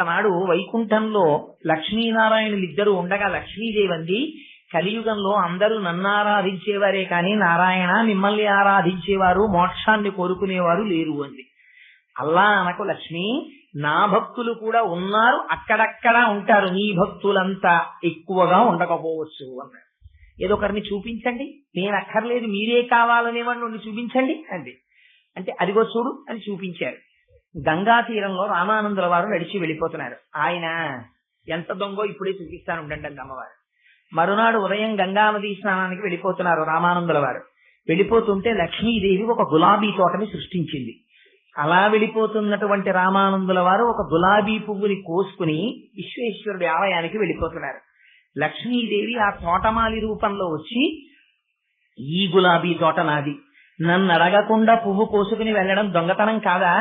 ఒకనాడు వైకుంఠంలో లక్ష్మీనారాయణులు ఇద్దరు ఉండగా లక్ష్మీదేవి అంది, కలియుగంలో అందరూ నన్ను ఆరాధించేవారే కానీ నారాయణ మిమ్మల్ని ఆరాధించేవారు మోక్షాన్ని కోరుకునేవారు లేరు అంది. అల్లా అనకు లక్ష్మి, నా భక్తులు కూడా ఉన్నారు, అక్కడక్కడ ఉంటారు, నీ భక్తులంతా ఎక్కువగా ఉండకపోవచ్చు అన్నాడు. ఏదో ఒకరిని చూపించండి, నేను అక్కర్లేదు మీరే కావాలనేవాడిని చూపించండి అంది. అంటే అదిగో చూడు అని చూపించారు. గంగా తీరంలో రామానందుల వారు నడిచి వెళ్ళిపోతున్నారు. ఆయన ఎంత దొంగో ఇప్పుడే చూపిస్తాను ఉండండి అమ్మవారు. మరునాడు ఉదయం గంగా నదీ స్నానానికి వెళ్ళిపోతున్నారు రామానందుల వారు. వెళ్ళిపోతుంటే లక్ష్మీదేవి ఒక గులాబీ తోటని సృష్టించింది. అలా వెళ్ళిపోతున్నటువంటి రామానందుల వారు ఒక గులాబీ పువ్వుని కోసుకుని విశ్వేశ్వరుడి ఆలయానికి వెళ్ళిపోతున్నారు. లక్ష్మీదేవి ఆ తోటమాలి రూపంలో వచ్చి, ఈ గులాబీ తోట నాది, నన్ను అడగకుండా పువ్వు కోసుకుని వెళ్ళడం దొంగతనం కాదా,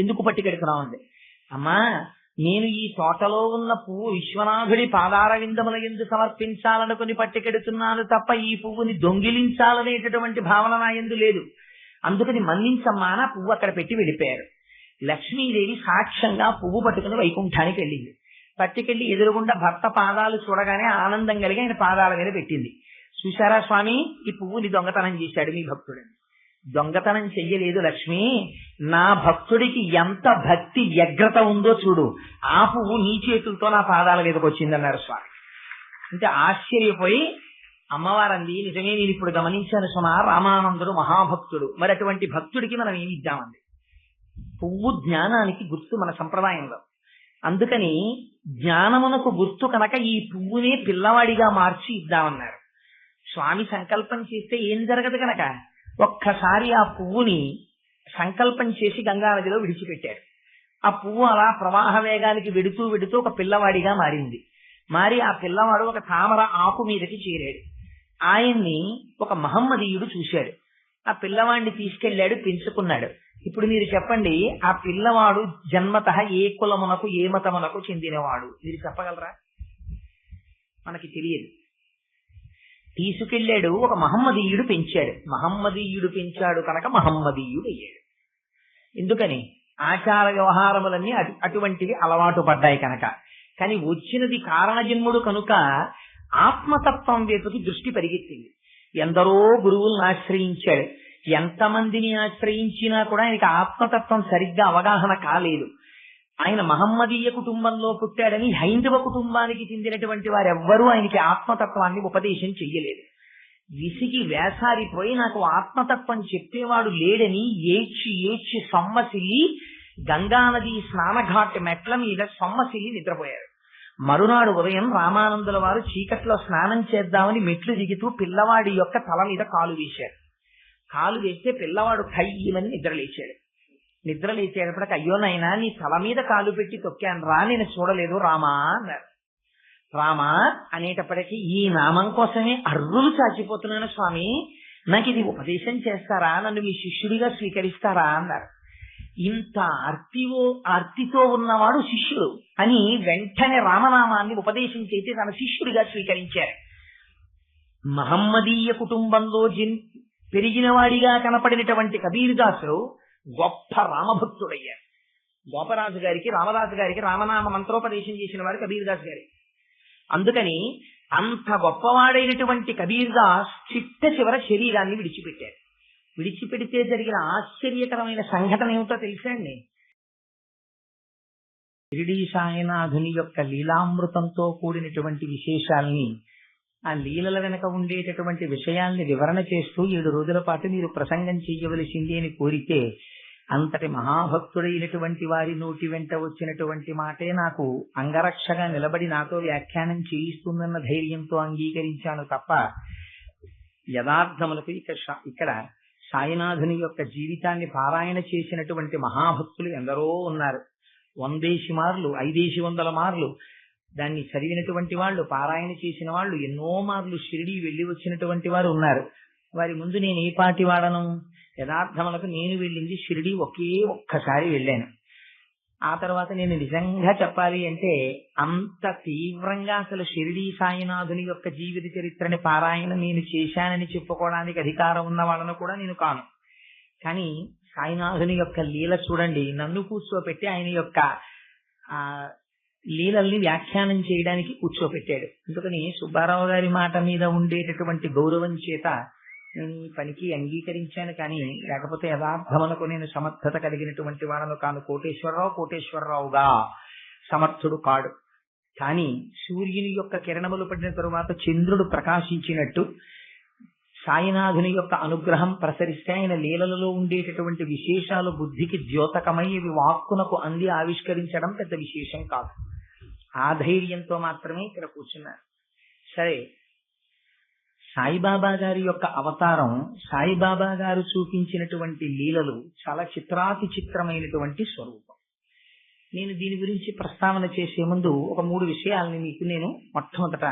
ఎందుకు పట్టుకెడుతున్నావు అంది. అమ్మా, నేను ఈ తోటలో ఉన్న పువ్వు విశ్వనాథుడి పాదార విందముల యందు సమర్పించాలనుకుని పట్టుకెడుతున్నాను తప్ప ఈ పువ్వుని దొంగిలించాలనేటటువంటి భావన నా యందు లేదు, అందుకని మన్నించమ్మా నా పువ్వు అక్కడ పెట్టి వెళ్ళిపోయారు. లక్ష్మీదేవి సాక్ష్యంగా పువ్వు పట్టుకుని వైకుంఠానికి వెళ్ళింది. పట్టుకెళ్లి ఎదురుగుండా భర్త పాదాలు చూడగానే ఆనందం కలిగి ఆయన పాదాల మీద పెట్టింది. చూశారా స్వామి, ఈ పువ్వుని దొంగతనం చేశాడు మీ భక్తుడని. దొంగతనం చెయ్యలేదు లక్ష్మి, నా భక్తుడికి ఎంత భక్తి వ్యగ్రత ఉందో చూడు, ఆ పువ్వు నీ చేతులతో నా పాదాల మీదకి వచ్చిందన్నారు స్వామి. అంటే ఆశ్చర్యపోయి అమ్మవారంది, నిజమే నేను ఇప్పుడు గమనించాను సుమా, రామానందుడు మహాభక్తుడు, మరి అటువంటి భక్తుడికి మనం ఏమి ఇద్దామండి. పువ్వు జ్ఞానానికి గుర్తు మన సంప్రదాయంలో, అందుకని జ్ఞానమునకు గుర్తు కనుక ఈ పువ్వునే పిల్లవాడిగా మార్చి ఇద్దామన్నారు. స్వామి సంకల్పం చేస్తే ఏం జరగదు కనుక ఒక్కసారి ఆ పువ్వుని సంకల్పం చేసి గంగానదిలో విడిచిపెట్టారు. ఆ పువ్వు అలా ప్రవాహ వేగానికి వెడుతూ వెడుతూ ఒక పిల్లవాడిగా మారింది. మారి ఆ పిల్లవాడు ఒక తామర ఆకు మీదకి చేరాడు. ఆయన్ని ఒక మహమ్మదీయుడు చూశాడు. ఆ పిల్లవాడిని తీసుకెళ్లాడు, పెంచుకున్నాడు. ఇప్పుడు మీరు చెప్పండి, ఆ పిల్లవాడు జన్మతః ఏ కులమునకు ఏ మతమునకు చెందినవాడు మీరు చెప్పగలరా? మనకి తెలియదు. తీసుకెళ్లాడు, ఒక మహమ్మదీయుడు పెంచాడు. మహమ్మదీయుడు పెంచాడు కనుక మహమ్మదీయుడు అయ్యాడు. ఎందుకని? ఆచార వ్యవహారములన్నీ అటువంటివి అలవాటు పడ్డాయి కనుక. కానీ వచ్చినది కారణజన్ముడు కనుక ఆత్మతత్వం వైపుకి దృష్టి పరిగెత్తింది. ఎందరో గురువులను ఆశ్రయించాడు, ఎంతమందిని ఆశ్రయించినా కూడా ఆయనకి ఆత్మతత్వం సరిగ్గా అవగాహన కాలేదు. ఆయన మహమ్మదీయ కుటుంబంలో పుట్టాడని హైందవ కుటుంబానికి చెందినటువంటి వారెవ్వరూ ఆయనకి ఆత్మతత్వాన్ని ఉపదేశం చెయ్యలేదు. విసిగి వేసారిపోయి నాకు ఆత్మతత్వం చెప్పేవాడు లేడని ఏడ్చి ఏడ్చి సొమ్మసిల్లి గంగానది స్నానఘాట్ మెట్ల మీద సొమ్మసిల్లి నిద్రపోయారు. మరునాడు ఉదయం రామానందుల వారు చీకట్లో స్నానం చేద్దామని మెట్లు దిగుతూ పిల్లవాడి యొక్క తల మీద కాలు వేశారు. కాలు వేస్తే పిల్లవాడు ఖయ్యమని నిద్రలేచాడు. నిద్రలేచేటప్పటికి, అయ్యో నైనా నీ తల మీద కాలు పెట్టి తొక్కాను రా, నేను చూడలేదు రామా అన్నారు. రామా అనేటప్పటికీ, ఈ నామం కోసమే అర్రులు చాచిపోతున్నాను స్వామి, నాకు ఇది ఉపదేశం చేస్తారా, నన్ను మీ శిష్యుడిగా స్వీకరిస్తారా అన్నారు. ఇంత ఆర్తితో ఉన్నవాడు శిష్యుడు అని వెంటనే రామనామాన్ని ఉపదేశం చేసి తన శిష్యుడిగా స్వీకరించారు. మహమ్మదీయ కుటుంబంలో పెరిగిన వాడిగా కనపడినటువంటి కబీర్దాసు గొప్ప రామభక్తుడయ్యారు. గోపరాజు గారికి, రామదాసు గారికి రామనామ మంత్రోపదేశం చేసిన వారు కబీర్దాస్ గారి. అందుకని అంత గొప్పవాడైనటువంటి కబీర్దాస్ చిట్ట చివర శరీరాన్ని విడిచిపెట్టారు. విడిచిపెడితే జరిగిన ఆశ్చర్యకరమైన సంఘటన ఏమిటో తెలుసా అండి? షిరిడీ సాయినాథుని యొక్క లీలామృతంతో కూడినటువంటి విశేషాల్ని, ఆ లీలల వెనక ఉండేటటువంటి విషయాల్ని వివరణ చేస్తూ 7 రోజుల పాటు మీరు ప్రసంగం చెయ్యవలసింది అని కోరితే, అంతటి మహాభక్తుడైనటువంటి వారి నోటి వెంట వచ్చినటువంటి మాటే నాకు అంగరక్షగా నిలబడి నాతో వ్యాఖ్యానం చేయిస్తుందన్న ధైర్యంతో అంగీకరించాను తప్ప, యథార్థములకు ఇక్కడ సాయినాథుని యొక్క జీవితాన్ని పారాయణ చేసినటువంటి మహాభక్తులు ఎందరో ఉన్నారు. 100 మార్లు 500 మార్లు దాన్ని చదివినటువంటి వాళ్ళు, పారాయణ చేసిన వాళ్ళు, ఎన్నో మార్లు షిరిడీ వెళ్లి వచ్చినటువంటి వారు ఉన్నారు. వారి ముందు నేను ఏ పాటి వాడను? యథార్థములకు నేను వెళ్ళింది షిరిడీ ఒక్కసారి వెళ్ళాను. ఆ తర్వాత నేను నిజంగా చెప్పాలి అంటే అంత తీవ్రంగా అసలు షిరిడీ సాయినాథుని యొక్క జీవిత చరిత్రని పారాయణ నేను చేశానని చెప్పుకోవడానికి అధికారం ఉన్న వాళ్ళను కూడా నేను కాను. కానీ సాయినాథుని యొక్క లీల చూడండి, నన్ను కూర్చోపెట్టి ఆయన యొక్క లీలల్ని వ్యాఖ్యానం చేయడానికి కూర్చోపెట్టాడు. అందుకని సుబ్బారావు గారి మాట మీద ఉండేటటువంటి గౌరవం చేత నేను ఈ పనికి అంగీకరించాను. కానీ లేకపోతే యథార్థమునకు నేను సమర్థత కలిగినటువంటి వాడను కాను. కోటేశ్వరరావుగా సమర్థుడు కాడు. కానీ సూర్యుని యొక్క కిరణములు పడిన తరువాత చంద్రుడు ప్రకాశించినట్టు సాయినాథుని యొక్క అనుగ్రహం ప్రసరిస్తే ఆయన లీలలలో ఉండేటటువంటి విశేషాలు బుద్ధికి ద్యోతకమై ఇవి వాక్కునకు అంది ఆవిష్కరించడం పెద్ద విశేషం కాదు. ఆ ధైర్యంతో మాత్రమే ఇక్కడ కూర్చున్నారు. సరే, సాయిబాబా గారి యొక్క అవతారం, సాయిబాబా గారు చూపించినటువంటి లీలలు చాలా చిత్రాతి చిత్రమైనటువంటి స్వరూపం. నేను దీని గురించి ప్రస్తావన చేసే ముందు ఒక 3 విషయాలని మీకు నేను మొట్టమొదట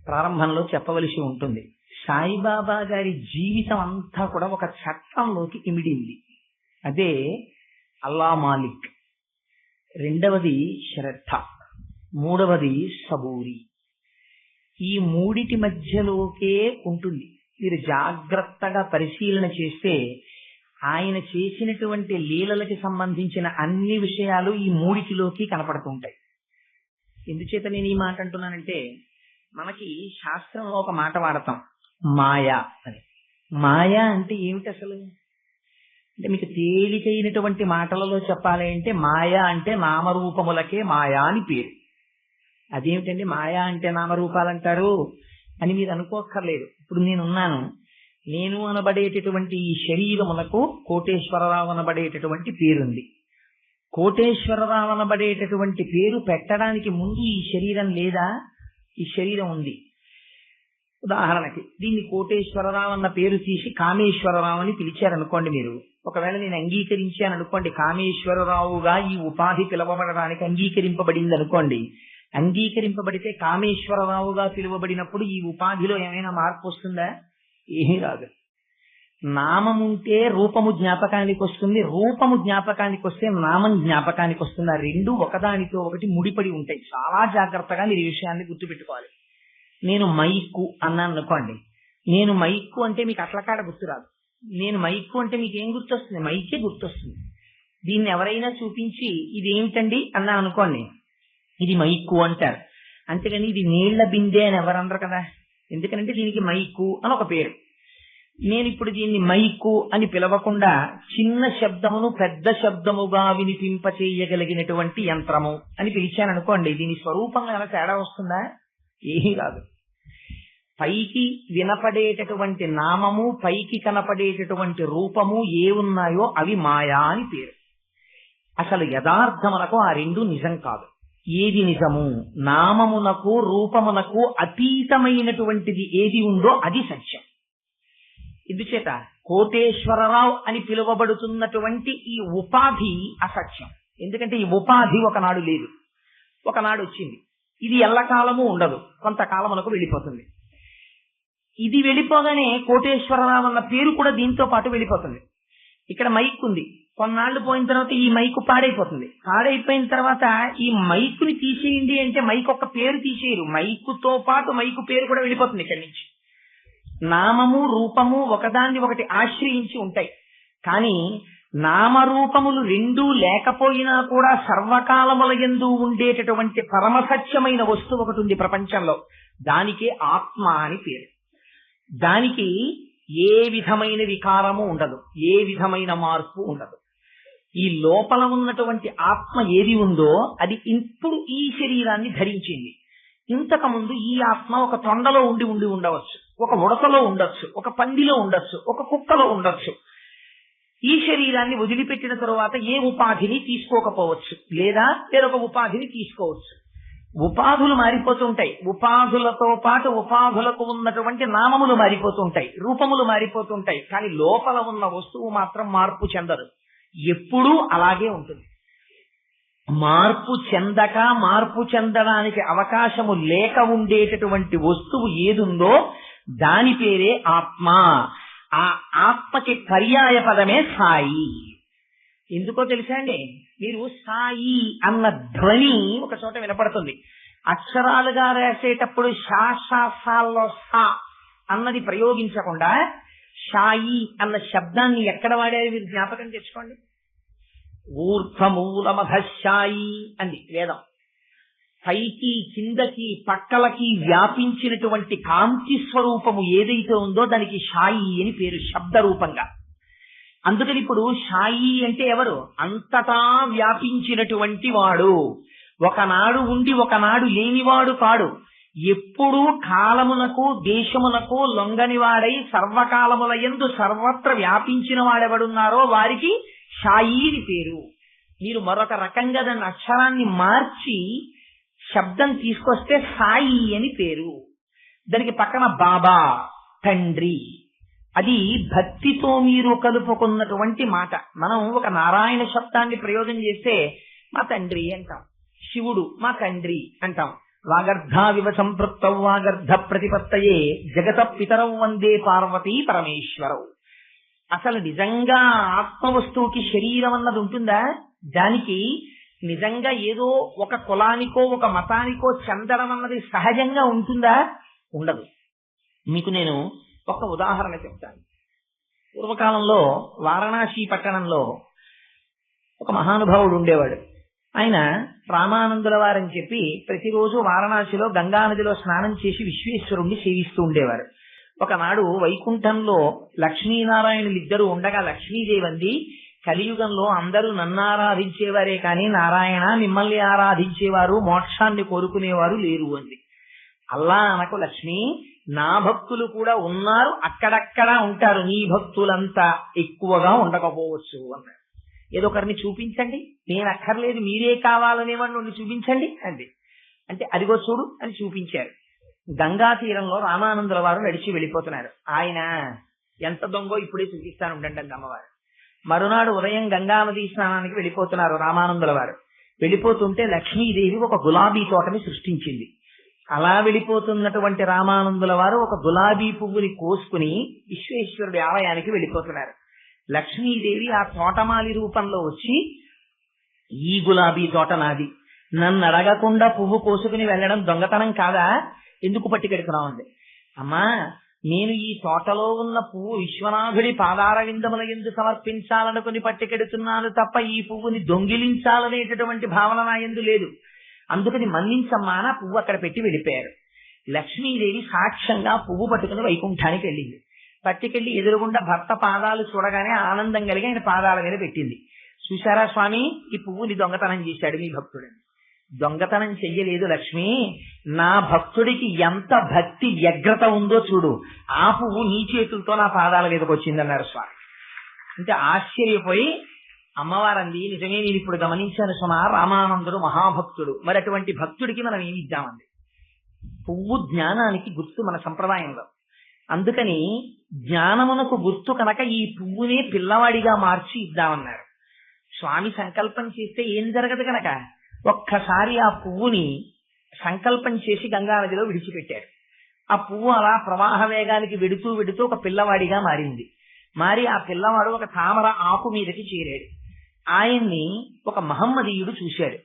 ప్రారంభంలో చెప్పవలసి ఉంటుంది. సాయిబాబా గారి జీవితం అంతా కూడా ఒక చట్టంలోకి ఇమిడింది. అదే అల్లా మాలిక్, రెండవది శ్రద్ధ, మూడవది సబూరి. ఈ మూడిటి మధ్యలోకే ఉంటుంది. మీరు జాగ్రత్తగా పరిశీలన చేస్తే ఆయన చేసినటువంటి లీలలకి సంబంధించిన అన్ని విషయాలు ఈ మూడిటిలోకి కనపడుతుంటాయి. ఎందుచేత నేను ఈ మాట అంటున్నానంటే, మనకి శాస్త్రంలో ఒక మాట వాడతాం, మాయా అని. మాయా అంటే ఏమిటి అసలు? అంటే మీకు తేలికైనటువంటి మాటలలో చెప్పాలి అంటే, మాయా అంటే నామరూపములకే మాయా అని పేరు. అదేమిటండి మాయా అంటే నామరూపాలంటారు అని మీరు అనుకోక్కర్లేదు. ఇప్పుడు నేనున్నాను, నేను అనబడేటటువంటి ఈ శరీరములకు కోటేశ్వరరావు అనబడేటటువంటి పేరుంది. కోటేశ్వరరావు అనబడేటటువంటి పేరు పెట్టడానికి ముందు ఈ శరీరం లేదా? ఈ శరీరం ఉంది. ఉదాహరణకి దీన్ని కోటేశ్వరరావు అన్న పేరు తీసి కామేశ్వరరావు అని పిలిచారనుకోండి. మీరు ఒకవేళ నేను అంగీకరించాను అనుకోండి, కామేశ్వరరావుగా ఈ ఉపాధి పిలవబడడానికి అంగీకరింపబడింది అనుకోండి. అంగీకరింపబడితే కామేశ్వరరావుగా పిలువబడినప్పుడు ఈ ఉపాధిలో ఏమైనా మార్పు వస్తుందా? ఏమీ రాదు. నామం ఉంటే రూపము జ్ఞాపకానికి వస్తుంది, రూపము జ్ఞాపకానికి వస్తే నామం జ్ఞాపకానికి వస్తుంది. ఆ రెండు ఒకదానితో ఒకటి ముడిపడి ఉంటాయి. చాలా జాగ్రత్తగా మీరు ఈ విషయాన్ని గుర్తుపెట్టుకోవాలి. నేను మైక్కు అన్నాను అనుకోండి, నేను మైక్కు అంటే మీకు అట్లకాడ గుర్తురాదు. నేను మైక్కు అంటే మీకు ఏం గుర్తొస్తుంది? మైకే గుర్తొస్తుంది. దీన్ని ఎవరైనా చూపించి ఇదేమిటండి అన్నా అనుకోండి, ఇది మైక్కు అంటారు. అంతేగాని ఇది నీళ్ల బిందె అని ఎవరన్నారు కదా. ఎందుకంటే దీనికి మైకు అని ఒక పేరు. నేను ఇప్పుడు దీన్ని మైకు అని పిలవకుండా చిన్న శబ్దమును పెద్ద శబ్దముగా వినిపింపచేయగలిగినటువంటి యంత్రము అని పిలిచాను అనుకోండి, దీని స్వరూపంగా ఏమైనా తేడా వస్తుందా? ఏమీ రాదు. పైకి వినపడేటటువంటి నామము, పైకి కనపడేటటువంటి రూపము ఏ ఉన్నాయో అవి మాయా అని పేరు. అసలు యథార్థమునకు ఆ రెండు నిజం కాదు. ఏది నిజము? నామమునకు రూపమునకు అతీతమైనటువంటిది ఏది ఉందో అది సత్యం. ఇందుచేత కోటేశ్వరరావు అని పిలువబడుతున్నటువంటి ఈ ఉపాధి అసత్యం. ఎందుకంటే ఈ ఉపాధి ఒకనాడు లేదు, ఒకనాడు వచ్చింది. ఇది ఎల్లకాలము ఉండదు, కొంతకాలమునకు వెళ్ళిపోతుంది. ఇది వెళ్ళిపోగానే కోటేశ్వరరావు అన్న పేరు కూడా దీంతో పాటు వెళ్ళిపోతుంది. ఇక్కడ మైక్ ఉంది, కొన్నాళ్లు పోయిన తర్వాత ఈ మైకు పాడైపోతుంది. పాడైపోయిన తర్వాత ఈ మైకుని తీసేయండి అంటే మైక్ ఒక పేరు తీసేయరు, మైకుతో పాటు మైకు పేరు కూడా వెళ్ళిపోతుంది ఇక్కడి నుంచి. నామము రూపము ఒకదాన్ని ఒకటి ఆశ్రయించి ఉంటాయి. కానీ నామరూపములు రెండూ లేకపోయినా కూడా సర్వకాలముల యందు ఉండేటటువంటి పరమసత్యమైన వస్తువు ఒకటి ఉంది ప్రపంచంలో. దానికి ఆత్మ అని పేరు. దానికి ఏ విధమైన వికారము ఉండదు, ఏ విధమైన మార్పు ఉండదు. ఈ లోపల ఉన్నటువంటి ఆత్మ ఏది ఉందో అది ఇప్పుడు ఈ శరీరాన్ని ధరించింది. ఇంతకు ముందు ఈ ఆత్మ ఒక తొండలో ఉండి ఉండవచ్చు, ఒక ఉడతలో ఉండొచ్చు, ఒక పందిలో ఉండొచ్చు, ఒక కుక్కలో ఉండొచ్చు. ఈ శరీరాన్ని వదిలిపెట్టిన తరువాత ఏ ఉపాధిని తీసుకోకపోవచ్చు, లేదా వేరొక ఉపాధిని తీసుకోవచ్చు. ఉపాధులు మారిపోతుంటాయి. ఉపాధులతో పాటు ఉపాధులకు ఉన్నటువంటి నామములు మారిపోతుంటాయి, రూపములు మారిపోతుంటాయి. కానీ లోపల ఉన్న వస్తువు మాత్రం మార్పు చెందదు, ఎప్పుడూ అలాగే ఉంటుంది. మార్పు చెందక, మార్పు చెందడానికి అవకాశము లేక ఉండేటటువంటి వస్తువు ఏదుందో దాని పేరే ఆత్మ. ఆ ఆత్మకి పర్యాయ పదమే సాయి. ఎందుకో తెలుసా అండి? మీరు సాయి అన్న ధ్వని ఒక చోట వినపడుతుంది. అక్షరాలుగా రాసేటప్పుడు శాసాల్లో సా అన్నది ప్రయోగించకుండా షాయి అన్న శబ్దాన్ని ఎక్కడ వాడారు మీరు జ్ఞాపకం తెచ్చుకోండి. ఊర్ధ్వమూలమధశాయి అంది వేదం. పైకి కిందకి పక్కలకి వ్యాపించినటువంటి కాంతి స్వరూపము ఏదైతే ఉందో దానికి షాయి అని పేరు, శబ్ద రూపంగా. అందుకని ఇప్పుడు షాయి అంటే ఎవరు? అంతటా వ్యాపించినటువంటి వాడు, ఒకనాడు ఉండి ఒకనాడు లేనివాడు కాడు. ఎప్పుడూ కాలమునకు దేశమునకు లొంగనివాడై సర్వకాలముల యందు సర్వత్ర వ్యాపించిన వాడెవడున్నారో వారికి షాయి అని పేరు. మీరు మరొక రకంగా దాని అక్షరాన్ని మార్చి శబ్దం తీసుకొస్తే సాయి అని పేరు. దానికి పక్కన బాబా, తండ్రి, అది భక్తితో మీరు కలుపుకున్నటువంటి మాట. మనం ఒక నారాయణ శబ్దాన్ని ప్రయోగం చేస్తే మా తండ్రి అంటాం, శివుడు మా తండ్రి అంటాం. వాగర్ధావివ సంపృక్తౌ వాగర్ధ ప్రతిపత్తయే జగత పితరౌ వందే పార్వతీ పరమేశ్వరౌ. అసలు నిజంగా ఆత్మవస్తువుకి శరీరం అన్నది ఉంటుందా? దానికి నిజంగా ఏదో ఒక కులానికో ఒక మతానికో చెందడం అన్నది సహజంగా ఉంటుందా? ఉండదు. మీకు నేను ఒక ఉదాహరణ చెప్తాను. పూర్వకాలంలో వారణాసి పట్టణంలో ఒక మహానుభావుడు ఉండేవాడు. ఆయన రామానందుల వారని చెప్పి ప్రతిరోజు వారణాసిలో గంగానదిలో స్నానం చేసి విశ్వేశ్వరుణ్ణి సేవిస్తూ ఉండేవారు. ఒకనాడు వైకుంఠంలో లక్ష్మీనారాయణులిద్దరూ ఉండగా లక్ష్మీదేవి అంది, కలియుగంలో అందరూ నన్ను ఆరాధించేవారే కానీ నారాయణ మిమ్మల్ని ఆరాధించేవారు, మోక్షాన్ని కోరుకునేవారు లేరు అంది. అల్లా అనకు లక్ష్మి, నా భక్తులు కూడా ఉన్నారు, అక్కడక్కడ ఉంటారు, నీ భక్తులంతా ఎక్కువగా ఉండకపోవచ్చు అన్నాడు. ఏదో ఒకరిని చూపించండి, నేను అక్కర్లేదు మీరే కావాలనేవాడిని చూపించండి అంది. అంటే అదిగో చూడు అని చూపించారు. గంగా తీరంలో రామానందుల వారు నడిచి వెళ్ళిపోతున్నారు. ఆయన ఎంత దొంగో ఇప్పుడే చూపిస్తాను ఉండండి అంది అమ్మవారు. మరునాడు ఉదయం గంగానదీ స్నానానికి వెళ్ళిపోతున్నారు రామానందుల వారు. వెళ్ళిపోతుంటే లక్ష్మీదేవి ఒక గులాబీ తోటని సృష్టించింది. అలా వెళ్ళిపోతున్నటువంటి రామానందుల వారు ఒక గులాబీ పువ్వుని కోసుకుని విశ్వేశ్వరుడి ఆలయానికి వెళ్ళిపోతున్నారు. లక్ష్మీదేవి ఆ తోటమాలి రూపంలో వచ్చి, ఈ గులాబీ తోట నాది, నన్ను అడగకుండా పువ్వు కోసుకుని వెళ్ళడం దొంగతనం కాదా, ఎందుకు పట్టుకెడుతున్నావు అంది. అమ్మా, నేను ఈ తోటలో ఉన్న పువ్వు విశ్వనాథుడి పాదార విందముల యందు సమర్పించాలనుకుని పట్టుకెడుతున్నాను తప్ప ఈ పువ్వుని దొంగిలించాలనేటటువంటి భావన నా యందు లేదు, అందుకని మన్నించమ్మా అని పువ్వు అక్కడ పెట్టి వెళ్ళిపోయారు. లక్ష్మీదేవి సాక్ష్యంగా పువ్వు పట్టుకుని వైకుంఠానికి వెళ్ళింది. పట్టుకెళ్లి ఎదురుగుండా భర్త పాదాలు చూడగానే ఆనందం కలిగి ఆయన పాదాల మీద పెట్టింది. చూశారా స్వామి, ఈ పువ్వుని దొంగతనం చేశాడు మీ భక్తుడని. దొంగతనం చెయ్యలేదు లక్ష్మి, నా భక్తుడికి ఎంత భక్తి వ్యగ్రత ఉందో చూడు, ఆ పువ్వు నీ చేతులతో నా పాదాల మీదకి వచ్చిందన్నారు స్వామి. అంటే ఆశ్చర్యపోయి అమ్మవారంది, నిజమే నేను ఇప్పుడు గమనించాను సుమా, రామానందుడు మహాభక్తుడు, మరి అటువంటి భక్తుడికి మనం ఏమి ఇద్దామండి. పువ్వు జ్ఞానానికి గుర్తు మన సంప్రదాయంలో. అందుకని జ్ఞానమునకు గుర్తు కనుక ఈ పువ్వునే పిల్లవాడిగా మార్చి ఇద్దామన్నారు. స్వామి సంకల్పం చేస్తే ఏం జరగదు కనుక ఒక్కసారి ఆ పువ్వుని సంకల్పం చేసి గంగానదిలో విడిచిపెట్టారు. ఆ పువ్వు అలా ప్రవాహ వేగానికి వెడుతూ వెడుతూ ఒక పిల్లవాడిగా మారింది. మారి ఆ పిల్లవాడు ఒక తామర ఆకు మీదకి చేరాడు. ఆయన్ని ఒక మహమ్మదీయుడు చూశాడు.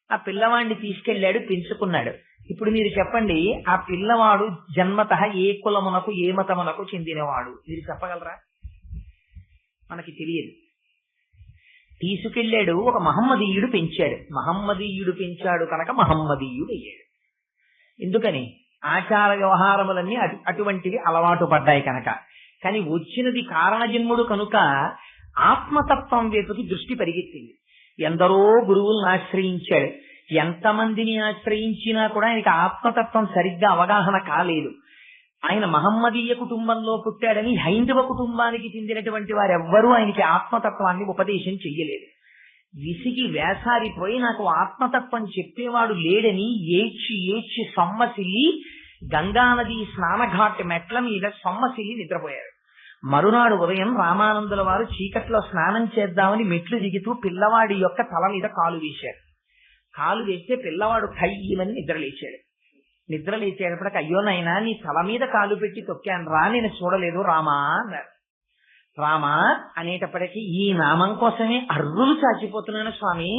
ఆ పిల్లవాడిని తీసుకెళ్లాడు, పెంచుకున్నాడు. ఇప్పుడు మీరు చెప్పండి, ఆ పిల్లవాడు జన్మతః ఏ కులమునకు ఏ మతమునకు చెందినవాడు మీరు చెప్పగలరా? మనకి తెలియదు. తీసుకెళ్లాడు, ఒక మహమ్మదీయుడు పెంచాడు. మహమ్మదీయుడు పెంచాడు కనుక మహమ్మదీయుడు అయ్యాడు. ఎందుకని? ఆచార వ్యవహారములన్నీ అటువంటివి అలవాటు పడ్డాయి కనుక. కానీ వచ్చినది కారణజన్ముడు కనుక ఆత్మతత్వం వైపుకి దృష్టి పరిగెత్తింది. ఎందరో గురువులను ఆశ్రయించాడు. ఎంతమందిని ఆశ్రయించినా కూడా ఆయనకి ఆత్మతత్వం సరిగ్గా అవగాహన కాలేదు. ఆయన మహమ్మదీయ కుటుంబంలో పుట్టాడని హైందవ కుటుంబానికి చెందినటువంటి వారెవ్వరూ ఆయనకి ఆత్మతత్వాన్ని ఉపదేశం చెయ్యలేదు. విసిగి వేసారిపోయి నాకు ఆత్మతత్వం చెప్పేవాడు లేడని ఏడ్చి ఏడ్చి సొమ్మసిల్లి గంగానది స్నానఘాట్ మెట్ల మీద సొమ్మసిల్లి నిద్రపోయారు. మరునాడు ఉదయం రామానందుల వారు చీకట్లో స్నానం చేద్దామని మెట్లు దిగుతూ పిల్లవాడి యొక్క తల మీద కాలు వేశారు. కాలు వేస్తే పిల్లవాడు ఖయ్యమని నిద్రలేచాడు. నిద్రలేచేటప్పటికి, అయ్యో నాయనా నీ తల మీద కాలు పెట్టి తొక్కాను రా, నేను చూడలేదు రామా అన్నారు. రామా అనేటప్పటికీ ఈ నామం కోసమే అర్రులు చాచిపోతున్నాను స్వామి,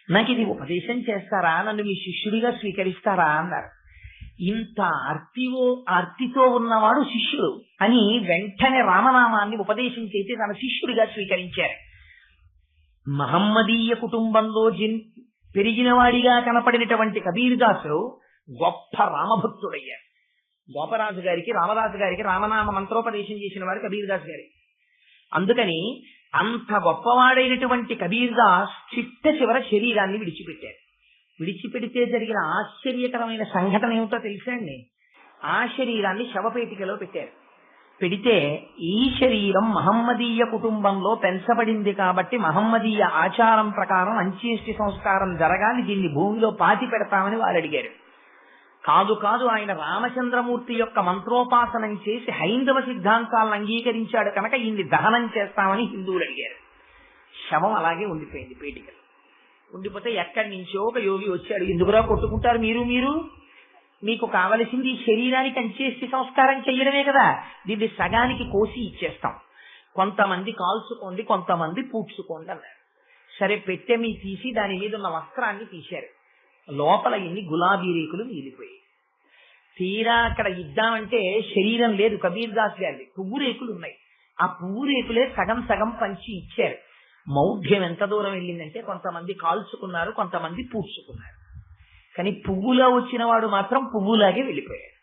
నాకు ఇది ఉపదేశం చేస్తారా, నన్ను మీ శిష్యుడిగా స్వీకరిస్తారా అన్నారు. ఇంత ఆర్తితో ఉన్నవాడు శిష్యుడు అని వెంటనే రామనామాన్ని ఉపదేశం చేసి తన శిష్యుడిగా స్వీకరించారు. మహమ్మదీయ కుటుంబంలో పెరిగినవాడిగా కనపడినటువంటి కబీర్దాసు గొప్ప రామభక్తుడయ్యారు. గోపరాజు గారికి రామదాసు గారికి రామనామ మంత్రోపదేశం చేసిన వారు కబీర్దాస్ గారి. అందుకని అంత గొప్పవాడైనటువంటి కబీర్దాస్ చివర శరీరాన్ని విడిచిపెట్టారు. విడిచిపెడితే జరిగిన ఆశ్చర్యకరమైన సంఘటన ఏమిటో తెలుసా అండి? ఆ శరీరాన్ని శవపేటికలో పెట్టారు. పెడితే ఈ శరీరం మహమ్మదీయ కుటుంబంలో పెంచబడింది కాబట్టి మహమ్మదీయ ఆచారం ప్రకారం అంత్యేష్టి సంస్కారం జరగాలి, దీన్ని భూమిలో పాతి పెడతామని వారు అడిగారు. కాదు కాదు, ఆయన రామచంద్రమూర్తి యొక్క మంత్రోపాసనం చేసి హైందవ సిద్ధాంతాలను అంగీకరించాడు కనుక ఈయన్ని దహనం చేస్తామని హిందువులు అడిగారు. శవం అలాగే ఉండిపోయింది పేటికలు. ఉండిపోతే ఎక్కడి నుంచో ఒక యోగి వచ్చాడు. ఎందుకురా కొట్టుకుంటారు మీరు మీకు కావలసింది ఈ శరీరానికి అంత్యేష్టి సంస్కారం చెయ్యడమే కదా, దీన్ని సగానికి కోసి ఇచ్చేస్తాం, కొంతమంది కాల్చుకోండి కొంతమంది పూడ్చుకోండి అన్నారు. సరే పెట్టె మీ తీసి దాని మీద ఉన్న వస్త్రాన్ని తీశారు. లోపల ఎన్ని గులాబీ రేకులు మిగిలిపోయాయి. తీరా అక్కడ ఇద్దామంటే శరీరం లేదు కబీర్దాస్ గారి, పువ్వు రేకులు ఉన్నాయి. ఆ పువ్వు రేకులే సగం సగం పంచి ఇచ్చారు. మౌఢ్యం ఎంత దూరం వెళ్ళిందంటే కొంతమంది కాల్చుకున్నారు కొంతమంది పూడ్చుకున్నారు, కానీ పువ్వులో వచ్చిన వాడు మాత్రం పువ్వులాగే వెళ్ళిపోయాడు.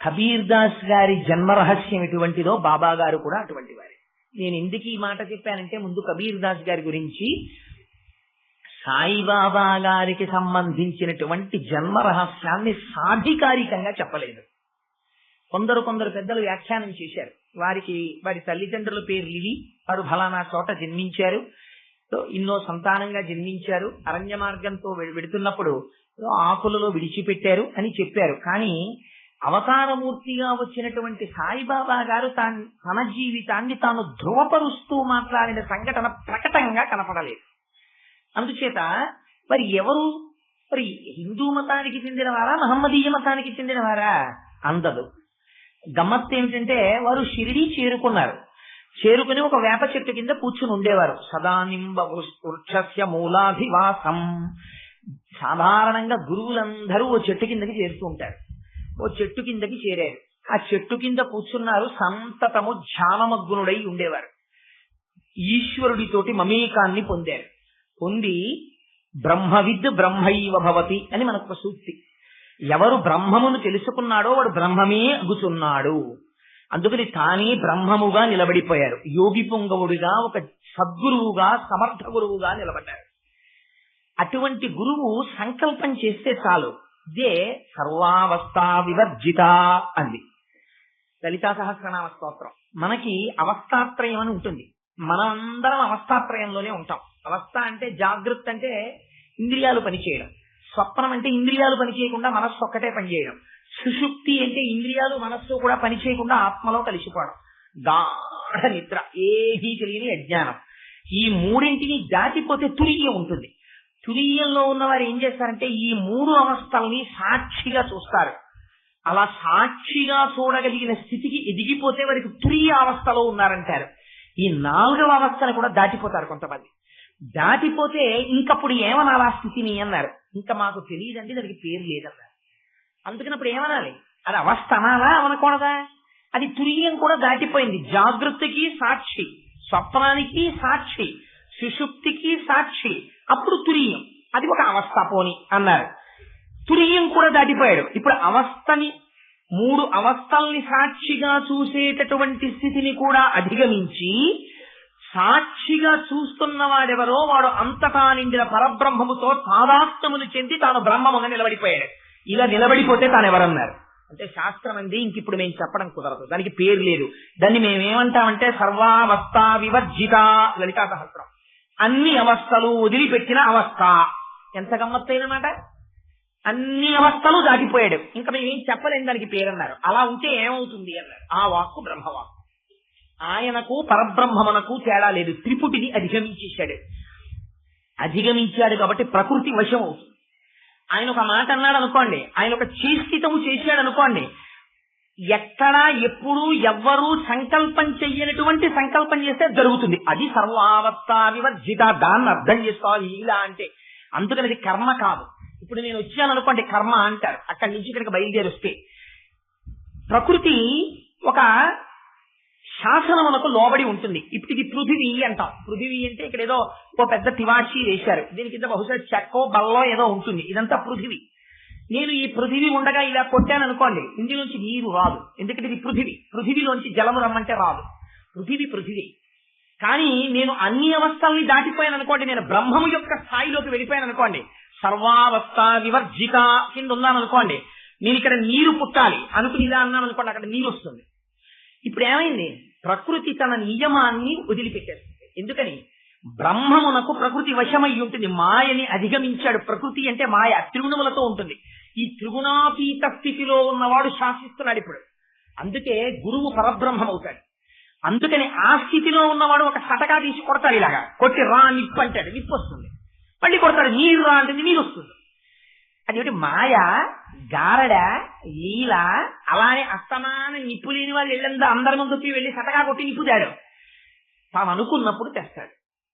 కబీర్దాస్ గారి జన్మరహస్యం ఎటువంటిదో బాబా గారు కూడా అటువంటి వారే. నేను ఎందుకు ఈ మాట చెప్పానంటే, ముందు కబీర్దాస్ గారి గురించి సాయిబాబా గారికి సంబంధించినటువంటి జన్మ రహస్యాన్ని సాధికారికంగా చెప్పలేదు. కొందరు పెద్దలు వ్యాఖ్యానం చేశారు. వారి తల్లిదండ్రుల పేరు లివి, వారు ఫలానా చోట జన్మించారు, ఎన్నో సంతానంగా జన్మించారు, అరణ్య మార్గంతో వెడుతున్నప్పుడు ఆకులలో విడిచిపెట్టారు అని చెప్పారు. కానీ అవతారమూర్తిగా వచ్చినటువంటి సాయిబాబా గారు తన జీవితాన్ని తాను ధృవపరుస్తూ మాట్లాడిన సంఘటన ప్రకటంగా కనపడలేదు. అందుచేత మరి ఎవరు మరి హిందూ మతానికి చెందినవారా మహమ్మదీయ మతానికి చెందినవారా అందదు. గమ్మత్తు ఏమిటంటే వారు షిరిడీ చేరుకున్నారు. చేరుకుని ఒక వేప చెట్టు కింద కూర్చుని ఉండేవారు. సదానింబ వృక్షస్య మూలాధివాసం. సాధారణంగా గురువులందరూ ఓ చెట్టు కిందకి చేరుతూ ఉంటారు. ఓ చెట్టు కిందకి చేరారు. ఆ చెట్టు కింద కూర్చున్నారు. సంతతము ధ్యానమగ్నుడై ఉండేవారు. ఈశ్వరుడితోటి మమేకాన్ని పొందారు. పొంది బ్రహ్మవిద్ బ్రహ్మైవ భవతి అని మనకు సూక్తి. ఎవరు బ్రహ్మమును తెలుసుకున్నాడో వాడు బ్రహ్మమే అగుతున్నాడు. అందుకని తానే బ్రహ్మముగా నిలబడిపోయారు. యోగి పుంగవుడిగా, ఒక సద్గురువుగా, సమర్థ గురువుగా నిలబడ్డారు. అటువంటి గురువు సంకల్పం చేస్తే చాలు, ఇదే సర్వావస్థా వివర్జిత అంది లలితా సహస్రనామ స్తోత్రం. మనకి అవస్థాత్రయం అని ఉంటుంది. మనందరం అవస్థాత్రయంలోనే ఉంటాం. అవస్థ అంటే జాగృత్ అంటే ఇంద్రియాలు పనిచేయడం, స్వప్నం అంటే ఇంద్రియాలు పనిచేయకుండా మనస్సు ఒక్కటే పనిచేయడం, సుషుప్తి అంటే ఇంద్రియాలు మనస్సు కూడా పనిచేయకుండా ఆత్మలో కలిసిపోవడం, గాఢ నిద్ర, ఏదీ తెలియని అజ్ఞానం. ఈ మూడింటిని దాటిపోతే తురియం ఉంటుంది. తురియంలో ఉన్నవారు ఏం చేస్తారంటే ఈ మూడు అవస్థల్ని సాక్షిగా చూస్తారు. అలా సాక్షిగా చూడగలిగిన స్థితికి ఎదిగిపోతే వారికి తురియ అవస్థలో ఉన్నారంటారు. ఈ నాలుగవ అవస్థను కూడా దాటిపోతారు కొంతమంది. దాటిపోతే ఇంకప్పుడు ఏమనాలి ఆ స్థితిని అన్నారు. ఇంకా మాకు తెలియదండి, దానికి పేరు లేదన్నారు. అందుకనప్పుడు ఏమనాలి? అది అవస్థ అనాలా అనకూడదా? అది తురియం కూడా దాటిపోయింది. జాగృతికి సాక్షి, స్వప్నానికి సాక్షి, సుషుప్తికి సాక్షి, అప్పుడు తురియం, అది ఒక అవస్థ పోని అన్నారు. తురియం కూడా దాటిపోయాడు. ఇప్పుడు అవస్థని, మూడు అవస్థల్ని సాక్షిగా చూసేటటువంటి స్థితిని కూడా అధిగమించి సాక్షిగా చూస్తున్న వాడెవరో వాడు అంతటా నిండిన పరబ్రహ్మముతో తాదాత్మ్యమును చెంది తాను బ్రహ్మముగా నిలబడిపోయాడు. ఇలా నిలబడిపోతే తాను ఎవరన్నారు అంటే శాస్త్రం అంది. ఇంకిప్పుడు మేము చెప్పడం కుదరదు, దానికి పేరు లేదు. దాన్ని మేమేమంటామంటే సర్వావస్థా వివర్జిత లలితా సహస్రం. అన్ని అవస్థలు వదిలిపెట్టిన అవస్థ. ఎంత గమ్మత్తైన మాట! అన్ని అవస్థలు దాటిపోయాడు, ఇంకా మేమేం చెప్పలేం దానికి పేరన్నారు. అలా ఉంటే ఏమవుతుంది అన్నారు. ఆ వాక్కు బ్రహ్మవాక్కు. ఆయనకు పరబ్రహ్మమునకు తేడా లేదు. త్రిపుటిని అధిగమించేశాడు. అధిగమించాడు కాబట్టి ప్రకృతి వశం అవుతుంది. ఆయన ఒక మాట అన్నాడు అనుకోండి, ఆయన ఒక చేష్టితము చేశాడు అనుకోండి, ఎక్కడా ఎప్పుడు ఎవ్వరూ సంకల్పం చెయ్యనటువంటి సంకల్పం చేస్తే జరుగుతుంది. అది సర్వావస్థా వివర్జిత. దాన్ని అర్థం చేసుకోవాలి ఇలా అంటే. అందుకని అది కర్మ కాదు. ఇప్పుడు నేను వచ్చాను అనుకోండి, కర్మ అంటారు. అక్కడి నుంచి ఇక్కడికి బయలుదేరి వస్తే ప్రకృతి ఒక శాసనమునకు లోబడి ఉంటుంది. ఇప్పుడు ఇది పృథివీ అంటాం. పృథివీ అంటే ఇక్కడ ఏదో ఓ పెద్ద తివాచి వేశారు, దీని కింద బహుశా చెక్కో బల్లో ఏదో ఉంటుంది, ఇదంతా పృథివీ. నేను ఈ పృథివీ ఉండగా ఇలా కొట్టాను అనుకోండి, ఇందులోంచి నీరు రాదు, ఎందుకంటే ఇది పృథివీ. పృథివీలోంచి జలము రమ్మంటే రాదు. పృథివీ. కానీ నేను అన్ని అవస్థల్ని దాటిపోయాను అనుకోండి, నేను బ్రహ్మము యొక్క స్థాయిలోకి వెళ్ళిపోయాను అనుకోండి, సర్వావస్థ వివర్జిత కింద ఉన్నాను అనుకోండి, నేను ఇక్కడ నీరు పుట్టాలి అనుకుని ఇలా అన్నాను అనుకోండి, అక్కడ నీరు వస్తుంది. ఇప్పుడు ఏమైంది? ప్రకృతి తన నియమాన్ని వదిలిపెట్టేస్తుంది. ఎందుకని? బ్రహ్మమునకు ప్రకృతి వశమై ఉంటుంది, మాయని అధిగమించాడు. ప్రకృతి అంటే మాయ త్రిగుణములతో ఉంటుంది. ఈ త్రిగుణాతీత స్థితిలో ఉన్నవాడు శాసిస్తున్నాడు ఇప్పుడు. అందుకే గురువు పరబ్రహ్మం అవుతాడు. అందుకని ఆ స్థితిలో ఉన్నవాడు ఒక సటకా తీసి కొడతాడు, ఇలాగా కొట్టి రా నిప్పు అంటాడు, నిప్పు వస్తుంది. మళ్ళీ కొడతాడు, నీరు రా అంటే నీరు వస్తుంది. అదేమిటి? మాయ, గారడ, లీల. అలానే అస్తమాన నిప్పు లేని వాళ్ళు ఇళ్ళంతా అందరి ముందుకి వెళ్ళి సటకా కొట్టి నిప్పుతాడు. తాను అనుకున్నప్పుడు తెస్తాడు.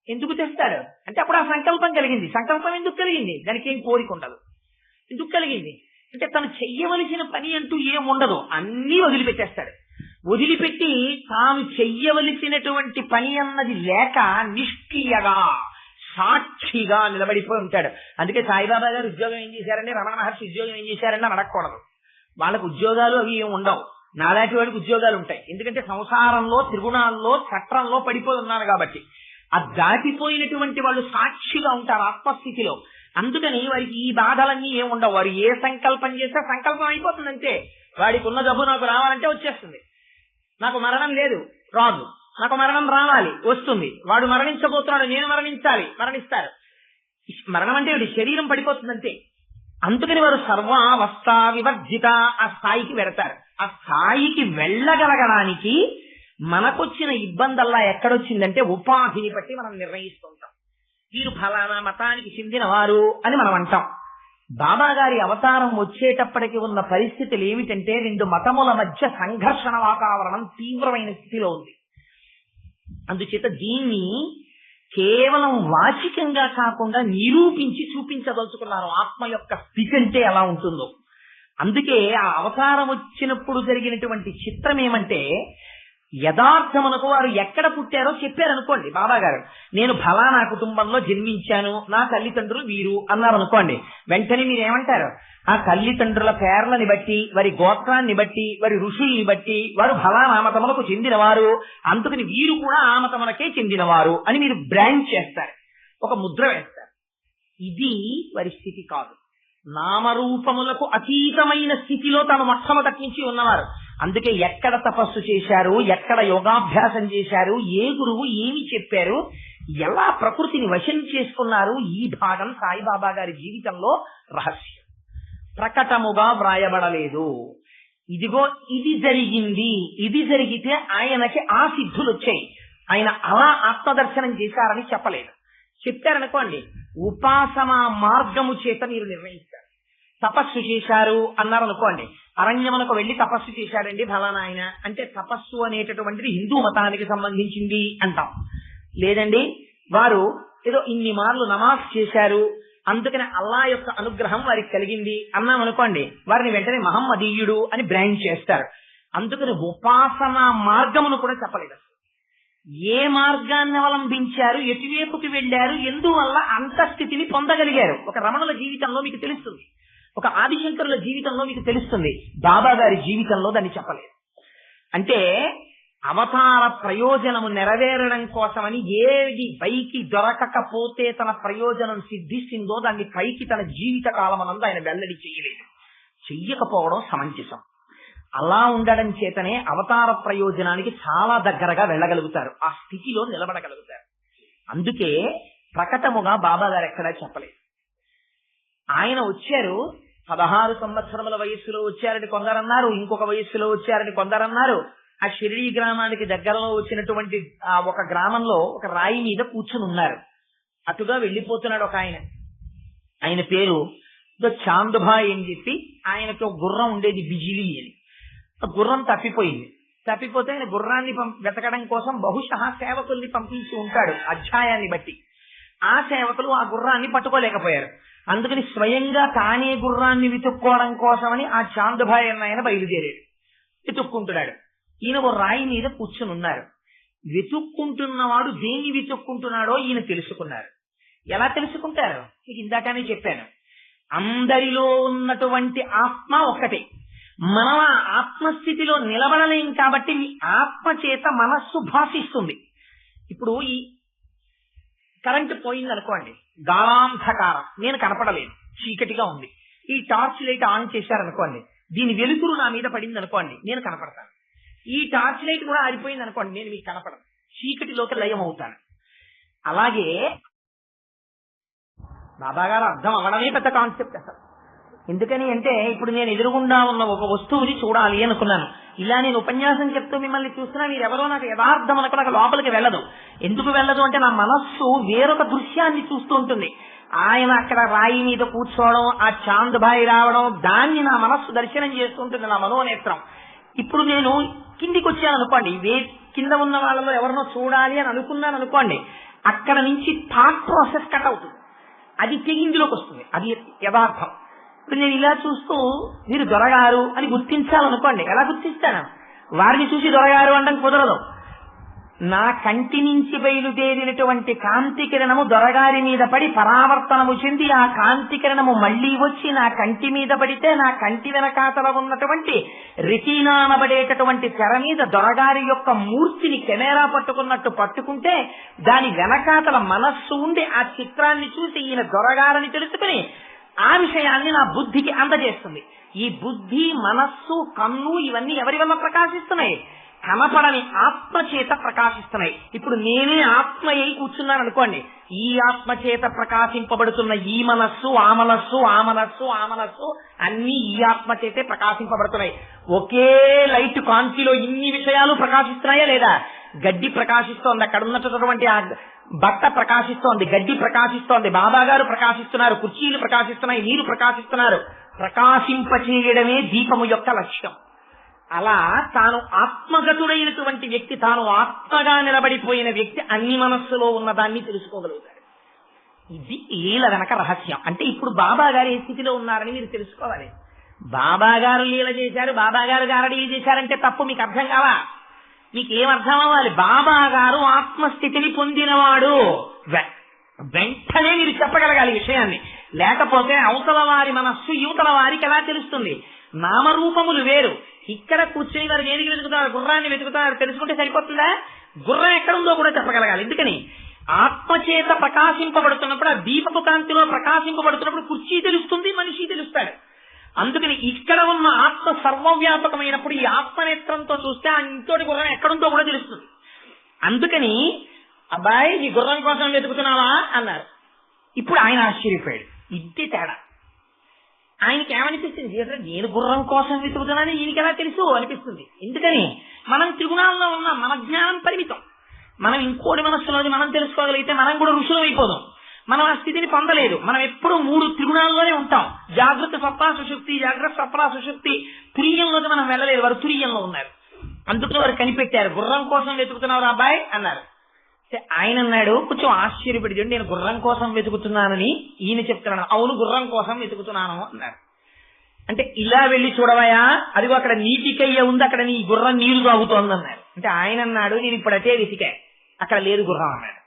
ఎందుకు తెస్తాడు అంటే అప్పుడు ఆ సంకల్పం కలిగింది. సంకల్పం ఎందుకు కలిగింది? దానికి ఏం కోరిక ఉండదు. ఎందుకు కలిగింది అంటే తను చెయ్యవలసిన పని అంటూ ఏం ఉండదు, అన్నీ వదిలిపెట్టేస్తాడు. వదిలిపెట్టి తాను చెయ్యవలసినటువంటి పని అన్నది లేక నిష్క్రియగా సాక్షిగా నిలబడిపోయి ఉంటాడు. అందుకే సాయిబాబా గారు ఉద్యోగం ఏం చేశారంటే, రమణ మహర్షి ఉద్యోగం ఏం చేశారంటే అడగకూడదు. వాళ్ళకు ఉద్యోగాలు అవి ఏమి ఉండవు, నాలాంటి వాడికి ఉద్యోగాలు ఉంటాయి. ఎందుకంటే సంసారంలో, త్రిగుణాల్లో, చట్రంలో పడిపోయి ఉన్నారు కాబట్టి. ఆ దాటిపోయినటువంటి వాళ్ళు సాక్షిగా ఉంటారు ఆత్మస్థితిలో. అందుకని వారికి ఈ బాధలన్నీ ఏమి ఉండవు. వారు ఏ సంకల్పం చేస్తే సంకల్పం అయిపోతుంది అంతే. వాడికి ఉన్న జబ్బు నాకు రావాలంటే వచ్చేస్తుంది. నాకు మరణం లేదు, రాదు. నాకు మరణం రావాలి, వస్తుంది. వాడు మరణించబోతున్నాడు, నేను మరణించాలి, మరణిస్తారు. మరణం అంటే శరీరం పడిపోతుంది అంతే. అందుకని వారు సర్వావస్థ వివర్జిత ఆ స్థాయికి వెడతారు. ఆ స్థాయికి వెళ్ళగలగడానికి మనకొచ్చిన ఇబ్బందల్లా ఎక్కడొచ్చిందంటే ఉపాధిని బట్టి మనం నిర్ణయిస్తుంటాం. వీరు ఫలానా మతానికి చెందిన వారు అని మనం అంటాం. బాబా గారి అవతారం వచ్చేటప్పటికి ఉన్న పరిస్థితులు ఏమిటంటే, రెండు మతముల మధ్య సంఘర్షణ వాతావరణం తీవ్రమైన స్థితిలో ఉంది. అందుచేత దీన్ని కేవలం వాచికంగా కాకుండా నిరూపించి చూపించదలుచుకున్నారు, ఆత్మ యొక్క స్థితి అంటే ఎలా ఉంటుందో. అందుకే ఆ అవతారం వచ్చినప్పుడు జరిగినటువంటి చిత్రం ఏమంటే, యథార్థమునకు వారు ఎక్కడ పుట్టారో చెప్పారనుకోండి. బాబా గారు నేను ఫలానా కుటుంబంలో జన్మించాను, నా తల్లిదండ్రులు వీరు అన్నారు అనుకోండి. వెంటనే మీరేమంటారు? ఆ తల్లిదండ్రుల పేర్లని బట్టి, వారి గోత్రాన్ని బట్టి, వారి ఋషుల్ని బట్టి వారు ఫలానా మతములకు చెందినవారు, అందుకని వీరు కూడా ఆ మతములకే చెందినవారు అని మీరు బ్రాండ్ చేస్తారు, ఒక ముద్ర వేస్తారు. ఇది వారి స్థితి కాదు. నామరూపములకు అతీతమైన స్థితిలో తాను మొట్టమొదటి నుంచి ఉన్నవారు. అందుకే ఎక్కడ తపస్సు చేశారు, ఎక్కడ యోగాభ్యాసం చేశారు, ఏ గురువు ఏమి చెప్పారు, ఎలా ప్రకృతిని వశం చేసుకున్నారు, ఈ భాగం సాయిబాబా గారి జీవితంలో రహస్యం. ప్రకటముగా వ్రాయబడలేదు. ఇదిగో ఇది జరిగింది, ఇది జరిగితే ఆయనకి ఆ సిద్ధులు వచ్చాయి, ఆయన అలా ఆత్మదర్శనం చేశారని చెప్పలేదు. చెప్పారనుకోండి, ఉపాసనా మార్గము చేత మీరు నిర్ణయిస్తారు. తపస్సు చేశారు అన్నారు అనుకోండి, అరణ్యమునకు వెళ్లి తపస్సు చేశాడండి ఫలానా ఆయన అంటే తపస్సు అనేటటువంటిది హిందూ మతానికి సంబంధించింది అంటాం. లేదండి వారు ఏదో ఇన్ని మార్లు నమాజ్ చేశారు, అందుకని అల్లా యొక్క అనుగ్రహం వారికి కలిగింది అన్నాం అనుకోండి, వారిని వెంటనే మహమ్మదీయుడు అని బ్రాండ్ చేస్తారు. అందుకని ఉపాసనా మార్గమును కూడా చెప్పలేదు. ఏ మార్గాన్ని అవలంబించారు, ఎటువైపుకి వెళ్లారు, ఎందువల్ల అంత స్థితిని పొందగలిగారు, ఒక రమణుల జీవితంలో మీకు తెలుస్తుంది, ఒక ఆదిశంకరుల జీవితంలో మీకు తెలుస్తుంది. బాబా గారి జీవితంలో దాన్ని చెప్పలేదు. అంటే అవతార ప్రయోజనము నెరవేరడం కోసమని ఏది పైకి దొరకకపోతే తన ప్రయోజనం సిద్ధిస్తుందో దాన్ని పైకి తన జీవిత కాలమనందు ఆయన వెల్లడి చేయలేదు. చెయ్యకపోవడం సమంజసం. అలా ఉండడం చేతనే అవతార ప్రయోజనానికి చాలా దగ్గరగా వెళ్ళగలుగుతారు, ఆ స్థితిలో నిలబడగలుగుతారు. అందుకే ప్రకటముగా బాబా గారు ఎక్కడా చెప్పలేదు. ఆయన వచ్చారు 16 సంవత్సరముల వయస్సులో వచ్చారని కొందరన్నారు, ఇంకొక వయస్సులో వచ్చారని కొందరన్నారు. ఆ షిరిడీ గ్రామానికి దగ్గరలో వచ్చినటువంటి ఒక గ్రామంలో ఒక రాయి మీద కూర్చుని ఉన్నారు. అటుగా వెళ్లిపోతున్నాడు ఒక ఆయన, ఆయన పేరు చాందుభాయ్ అని చెప్పి, ఆయనకి ఒక గుర్రం ఉండేది బిజిలీ అని. గుర్రం తప్పిపోయింది. తప్పిపోతే ఆయన గుర్రాన్ని వెతకడం కోసం బహుశా సేవకుల్ని పంపించి ఉంటాడు అధ్యాయాన్ని బట్టి. ఆ సేవకులు ఆ గుర్రాన్ని పట్టుకోలేకపోయారు. అందుకని స్వయంగా తానే గుర్రాన్ని వెతుక్కోవడం కోసమని ఆ చాందుభాయ్ అన్న ఆయన బయలుదేరాడు. వెతుక్కుంటున్నాడు. ఈయన ఓ రాయి మీద కూర్చుని ఉన్నారు. వెతుక్కుంటున్నవాడు దేన్ని వెతుక్కుంటున్నాడో ఈయన తెలుసుకున్నారు. ఎలా తెలుసుకుంటారు? మీకు ఇందాకనే చెప్పాను. అందరిలో ఉన్నటువంటి ఆత్మ ఒక్కటే. మనం ఆ ఆత్మస్థితిలో నిలబడలేం కాబట్టి మీ ఆత్మ చేత మనస్సు భాషిస్తుంది. ఇప్పుడు ఈ కరెంటు పోయింది అనుకోండి, గాఢాంధకారం, నేను కనపడలేను, చీకటిగా ఉంది. ఈ టార్చ్ లైట్ ఆన్ చేశారనుకోండి, దీని వెలుతురు నా మీద పడింది అనుకోండి, నేను కనపడతాను. ఈ టార్చ్ లైట్ కూడా ఆరిపోయింది అనుకోండి, నేను మీకు కనపడను, చీకటిలోకి లయం అవుతాను. అలాగే బాబా గారు అర్థం అవ్వడమే పెద్ద కాన్సెప్ట్ అసలు. ఎందుకని అంటే ఇప్పుడు నేను ఎదురుగుండా ఉన్న ఒక వస్తువుని చూడాలి అనుకున్నాను. ఇలా నేను ఉపన్యాసం చెప్తూ మిమ్మల్ని చూస్తున్నా, మీరు ఎవరో నాకు యథార్థం అనుకో నాకు లోపలికి వెళ్ళదు. ఎందుకు వెళ్ళదు అంటే నా మనస్సు వేరొక దృశ్యాన్ని చూస్తూ ఉంటుంది. ఆయన అక్కడ రాయి మీద కూర్చోవడం, ఆ చాంద్ బాయి రావడం, దాన్ని నా మనస్సు దర్శనం చేస్తుంటుంది, నా మనోనేత్రం. ఇప్పుడు నేను కిందికి వచ్చాను అనుకోండి, కింద ఉన్న వాళ్ళలో ఎవరినో చూడాలి అని అనుకున్నాను అనుకోండి, అక్కడ నుంచి థాట్ ప్రాసెస్ కట్ అవుతుంది, అది తెగిందులోకి వస్తుంది, అది యథార్థం. ఇప్పుడు నేను ఇలా చూస్తూ మీరు దొరగారు అని గుర్తించాలనుకోండి, ఎలా గుర్తిస్తాను? వారిని చూసి దొరగారు అనడం కుదరదు. నా కంటి నుంచి బయలుదేరినటువంటి కాంతి కిరణము దొరగారి మీద పడి పరావర్తనము చెంది ఆ కాంతి కిరణము మళ్లీ వచ్చి నా కంటి మీద పడితే నా కంటి వెనకాతల ఉన్నటువంటి రెటీనా అనబడేటటువంటి తెర మీద దొరగారి యొక్క మూర్తిని కెమెరా పట్టుకున్నట్టు పట్టుకుంటే దాని వెనకాతల మనస్సు ఉండి ఆ చిత్రాన్ని చూసి ఈయన దొరగారని తెలుసుకుని ఆ విషయాన్ని నా బుద్ధికి అందజేస్తుంది. ఈ బుద్ధి, మనస్సు, కన్ను ఇవన్నీ ఎవరి వల్ల ప్రకాశిస్తున్నాయి? కనపడని ఆత్మ చేత ప్రకాశిస్తున్నాయి. ఇప్పుడు నేనే ఆత్మ అయి కూర్చున్నాను అనుకోండి, ఈ ఆత్మ చేత ప్రకాశింపబడుతున్న ఈ మనస్సు, ఆ మనస్సు, ఆ మనస్సు, ఆ మనస్సు అన్ని ఈ ఆత్మ చేతే ప్రకాశింపబడుతున్నాయి. ఒకే లైట్ కాంతిలో ఇన్ని విషయాలు ప్రకాశిస్తున్నాయా లేదా? గడ్డి ప్రకాశిస్తోంది, అక్కడ ఉన్నటువంటి ఆ బట్ట ప్రకాశిస్తోంది, గడ్డి ప్రకాశిస్తోంది, బాబా గారు ప్రకాశిస్తున్నారు, కుర్చీలు ప్రకాశిస్తున్నాయి, నీరు ప్రకాశిస్తున్నారు. ప్రకాశింపచేయడమే దీపము యొక్క లక్ష్యం. అలా తాను ఆత్మగతుడైనటువంటి వ్యక్తి, తాను ఆత్మగా నిలబడిపోయిన వ్యక్తి అన్ని మనస్సులో ఉన్నదాన్ని తెలుసుకోగలుగుతాడు. ఇది లీల వెనక రహస్యం. అంటే ఇప్పుడు బాబా గారు ఏ స్థితిలో ఉన్నారని మీరు తెలుసుకోవాలి. బాబా గారు లీల చేశారు, బాబా గారు గారడీలు చేశారంటే తప్పు, మీకు అర్థం కావా? మీకు ఏమర్థం అవ్వాలి? బాబా గారు ఆత్మస్థితిని పొందినవాడు, వెంటనే మీరు చెప్పగలగాలి విషయాన్ని. లేకపోతే అవతల వారి మనస్సు యువతల వారికి ఎలా తెలుస్తుంది? నామరూపములు వేరు. ఇక్కడ కూర్చొని వారు దేనికి వెతుకుతున్నారు? గుర్రాన్ని వెతుకుతున్నారు, తెలుసుకుంటే సరిపోతుందా? గుర్రం ఎక్కడుందో కూడా చెప్పగలగాలి. ఎందుకని? ఆత్మచేత ప్రకాశింపబడుతున్నప్పుడు, ఆ దీపపు కాంతిలో ప్రకాశింపబడుతున్నప్పుడు కుర్చీ తెలుస్తుంది, మనిషి తెలుస్తాడు. అందుకని ఇక్కడ ఉన్న ఆత్మ సర్వవ్యాపకమైనప్పుడు ఈ ఆత్మనేత్రంతో చూస్తే ఆ ఇంతోటి గుర్రం ఎక్కడుందో కూడా తెలుస్తుంది. అందుకని అబ్బాయి ఈ గుర్రం కోసం వెతుకుతున్నావా అన్నారు. ఇప్పుడు ఆయన ఆశ్చర్యపోయాడు. ఇదే తేడా. ఆయనకి ఏమనిపిస్తుంది? నేను గుర్రం కోసం వెతుకుతున్నానని ఈయనకి ఎలా తెలుసు అనిపిస్తుంది. ఎందుకని? మనం త్రిగుణాల్లో ఉన్నాం, మన జ్ఞానం పరిమితం. మనం ఇంకోటి మనస్సులోది మనం తెలుసుకోగలిగితే మనం కూడా ఋషులం అయిపోదాం. మనం ఆ స్థితిని పొందలేదు. మనం ఎప్పుడు 3 త్రిగుణాల్లోనే ఉంటాం. జాగ్రత్త, స్వప్న, సుషుప్తి, జాగ్రత్త, స్వప్న, సుషుప్తి. తురీయంలోకి మనం వెళ్ళలేదు, వారు తురీయంలో ఉన్నారు. అందులో వారు కనిపెట్టారు. గుర్రం కోసం వెతుకుతున్నావు అబ్బాయి అన్నారు. ఆయన అన్నాడు, కొంచెం ఆశ్చర్యపడి, నేను గుర్రం కోసం వెతుకుతున్నానని ఈయన చెప్తున్నాను. అవును, గుర్రం కోసం వెతుకుతున్నాను అన్నారు. అంటే ఇలా వెళ్ళి చూడవయా, అదిగో అక్కడ నీటికయ్య ఉంది, అక్కడ నీ గుర్రం నీరు తాగుతోంది అన్నారు. అంటే ఆయన అన్నాడు, నేను ఇప్పుడు అటే వెతికా, అక్కడ లేదు గుర్రం అన్నాడు.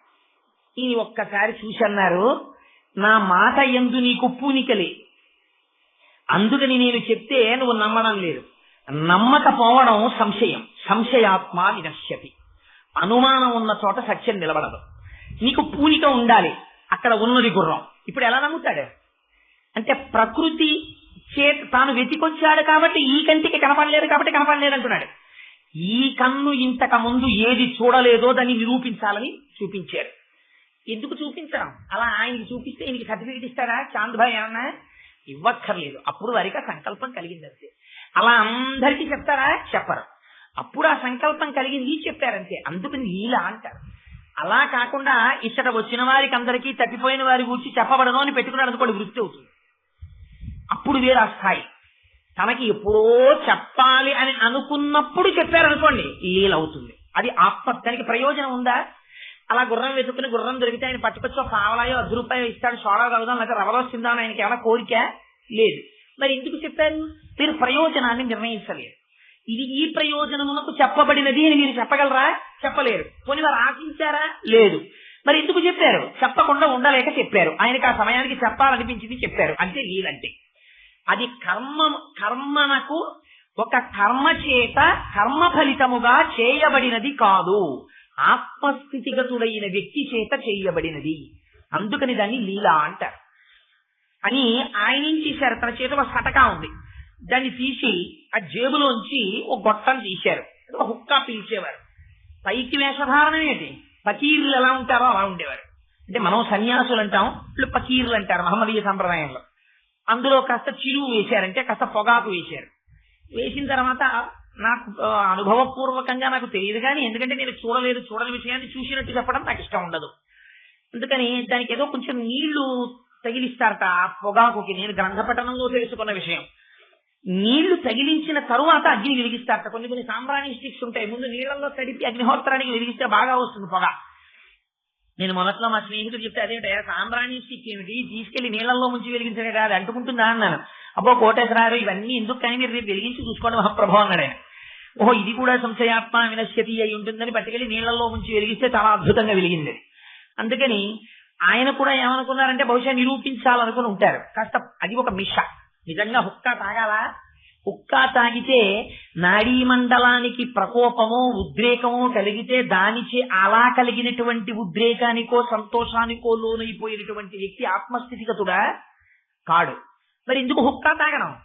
ఈయన ఒక్కసారి చూసి అన్నారు, నా మాట యందు నీకు పూనిక లేదు, అందుకని నేను చెప్తే నువ్వు నమ్మడం లేదు. నమ్మకపోవడం సంశయం, సంశయాత్మ వినశ్యతి. అనుమానం ఉన్న చోట సత్యం నిలబడదు. నీకు పూనిక ఉండాలి, అక్కడ ఉన్నది గుర్రం. ఇప్పుడు ఎలా నమ్ముతాడు? అంటే ప్రకృతి చేత తాను వెతికొచ్చాడు కాబట్టి ఈ కంటికి కనపడలేదు కాబట్టి కనపడలేదు అంటున్నాడు. ఈ కన్ను ఇంతకు ముందు ఏది చూడలేదో దాన్ని నిరూపించాలని చూపించారు. ఎందుకు చూపించడం? అలా ఆయనకి చూపిస్తే ఈయనకి సర్టిఫికెట్ ఇస్తారా? చాంద్భాయ్ ఏమన్నా ఇవ్వక్కర్లేదు. అప్పుడు వారికి సంకల్పం కలిగింది అంతే. అలా అందరికీ చెప్తారా? చెప్పరు. అప్పుడు ఆ సంకల్పం కలిగింది చెప్పారంతే. అందుకని లీల అంటారు. అలా కాకుండా ఇచ్చట వచ్చిన వారికి అందరికీ తప్పిపోయిన వారి గురించి చెప్పబడను అని పెట్టుకున్నాడు అనుకోండి, వృత్తి అవుతుంది. అప్పుడు వేరే స్థాయి. తనకి ఎప్పుడో చెప్పాలి అని అనుకున్నప్పుడు చెప్పారనుకోండి, లీల అవుతుంది. అది ఆత్మ. దానికి ప్రయోజనం ఉందా? అలా గుర్రం వెతుక్కుని గుర్రం దొరికితే ఆయన పట్టుకొచ్చో పావలాయో 10 రూపాయలు ఇస్తాడు, సోడా తాగుదాం, లేకపోతే రవ్వ వస్తుందా అని ఆయనకి ఏమైనా కోరిక లేదు. మరి ఎందుకు చెప్పారు? మీరు ప్రయోజనాన్ని నిర్ణయించలేదు. ఇది ఈ ప్రయోజనమునకు చెప్పబడినది అని మీరు చెప్పగలరా? చెప్పలేరు. పోనీ వారు ఆశించారా? లేదు. మరి ఎందుకు చెప్పారు? చెప్పకుండా ఉండలేక చెప్పారు. ఆయనకి ఆ సమయానికి చెప్పాలనిపించింది, చెప్పారు. అంటే లీలంటే అది కర్మనకు ఒక కర్మ చేత కర్మ ఫలితముగా చేయబడినది కాదు, ఆత్మస్థితిగతుడైన వ్యక్తి చేత చేయబడినది. అందుకని దాన్ని లీల అంటారు. అని ఆయన ఏం చేశారు, తన చేతిలో సటకా ఉంది, దాన్ని తీసి ఆ జేబులోంచి ఒక గొట్టం తీశారు. ఒక హుక్కా పీల్చేవారు. పైకి వేషధారణం ఏంటి, ఫకీర్లు ఎలా ఉంటారో అలా ఉండేవారు. అంటే మనం సన్యాసులు అంటాం, ఇప్పుడు ఫకీర్లు అంటారు మహమ్మదీయ సంప్రదాయంలో. అందులో కాస్త చిరువు వేశారంటే కాస్త పొగాకు వేశారు. వేసిన తర్వాత నాకు అనుభవపూర్వకంగా నాకు తెలియదు కానీ, ఎందుకంటే నేను చూడని విషయాన్ని చూసినట్టు చెప్పడం నాకు ఇష్టం ఉండదు. అందుకని దానికి ఏదో కొంచెం నీళ్లు తగిలిస్తారట ఆ పొగాకుకి. నేను గ్రంథపఠనంలో తెలుసుకున్న విషయం. నీళ్లు తగిలించిన తరువాత అగ్ని వెలిగిస్తారట. కొన్ని సాంబ్రాణి స్టిక్స్ ఉంటాయి, ముందు నీళ్లలో తడిపి అగ్నిహోత్రానికి వెలిగిస్తే బాగా వస్తుంది పొగ. నేను మొదట్లో మా స్నేహితుడు చెప్తే అదేంటే సాంబ్రాణి స్టిక్ ఏమిటి, తీసుకెళ్లి నీళ్లలో ముంచి వెలిగించడే కాదు, అంటుకుంటుందా అన్నాను. అబ్బో కోటేశ్వరారు ఇవన్నీ ఎందుకు కానీ మీరు రేపు వెలిగించి చూసుకోండి మహాప్రభు అన్నాడు ఆయన. ఓహో ఇది కూడా సంశయాత్మ వినశ్యతి అయి ఉంటుందని పట్టుకెళ్లి నీళ్లలో ముంచి వెలిగిస్తే చాలా అద్భుతంగా వెలిగింది. అందుకని ఆయన కూడా ఏమనుకున్నారంటే బహుశా నిరూపించాలనుకుని ఉంటారు. కాస్త అది ఒక మిష. నిజంగా హుక్కా తాగాలా? హుక్కా తాగితే నాడీ మండలానికి ప్రకోపమో ఉద్రేకమో కలిగితే దానిచే అలా కలిగినటువంటి ఉద్రేకానికో సంతోషానికో లోనైపోయినటువంటి వ్యక్తి ఆత్మస్థితిగతుడా కాడు. మరి ఎందుకు హుక్కా తాగడం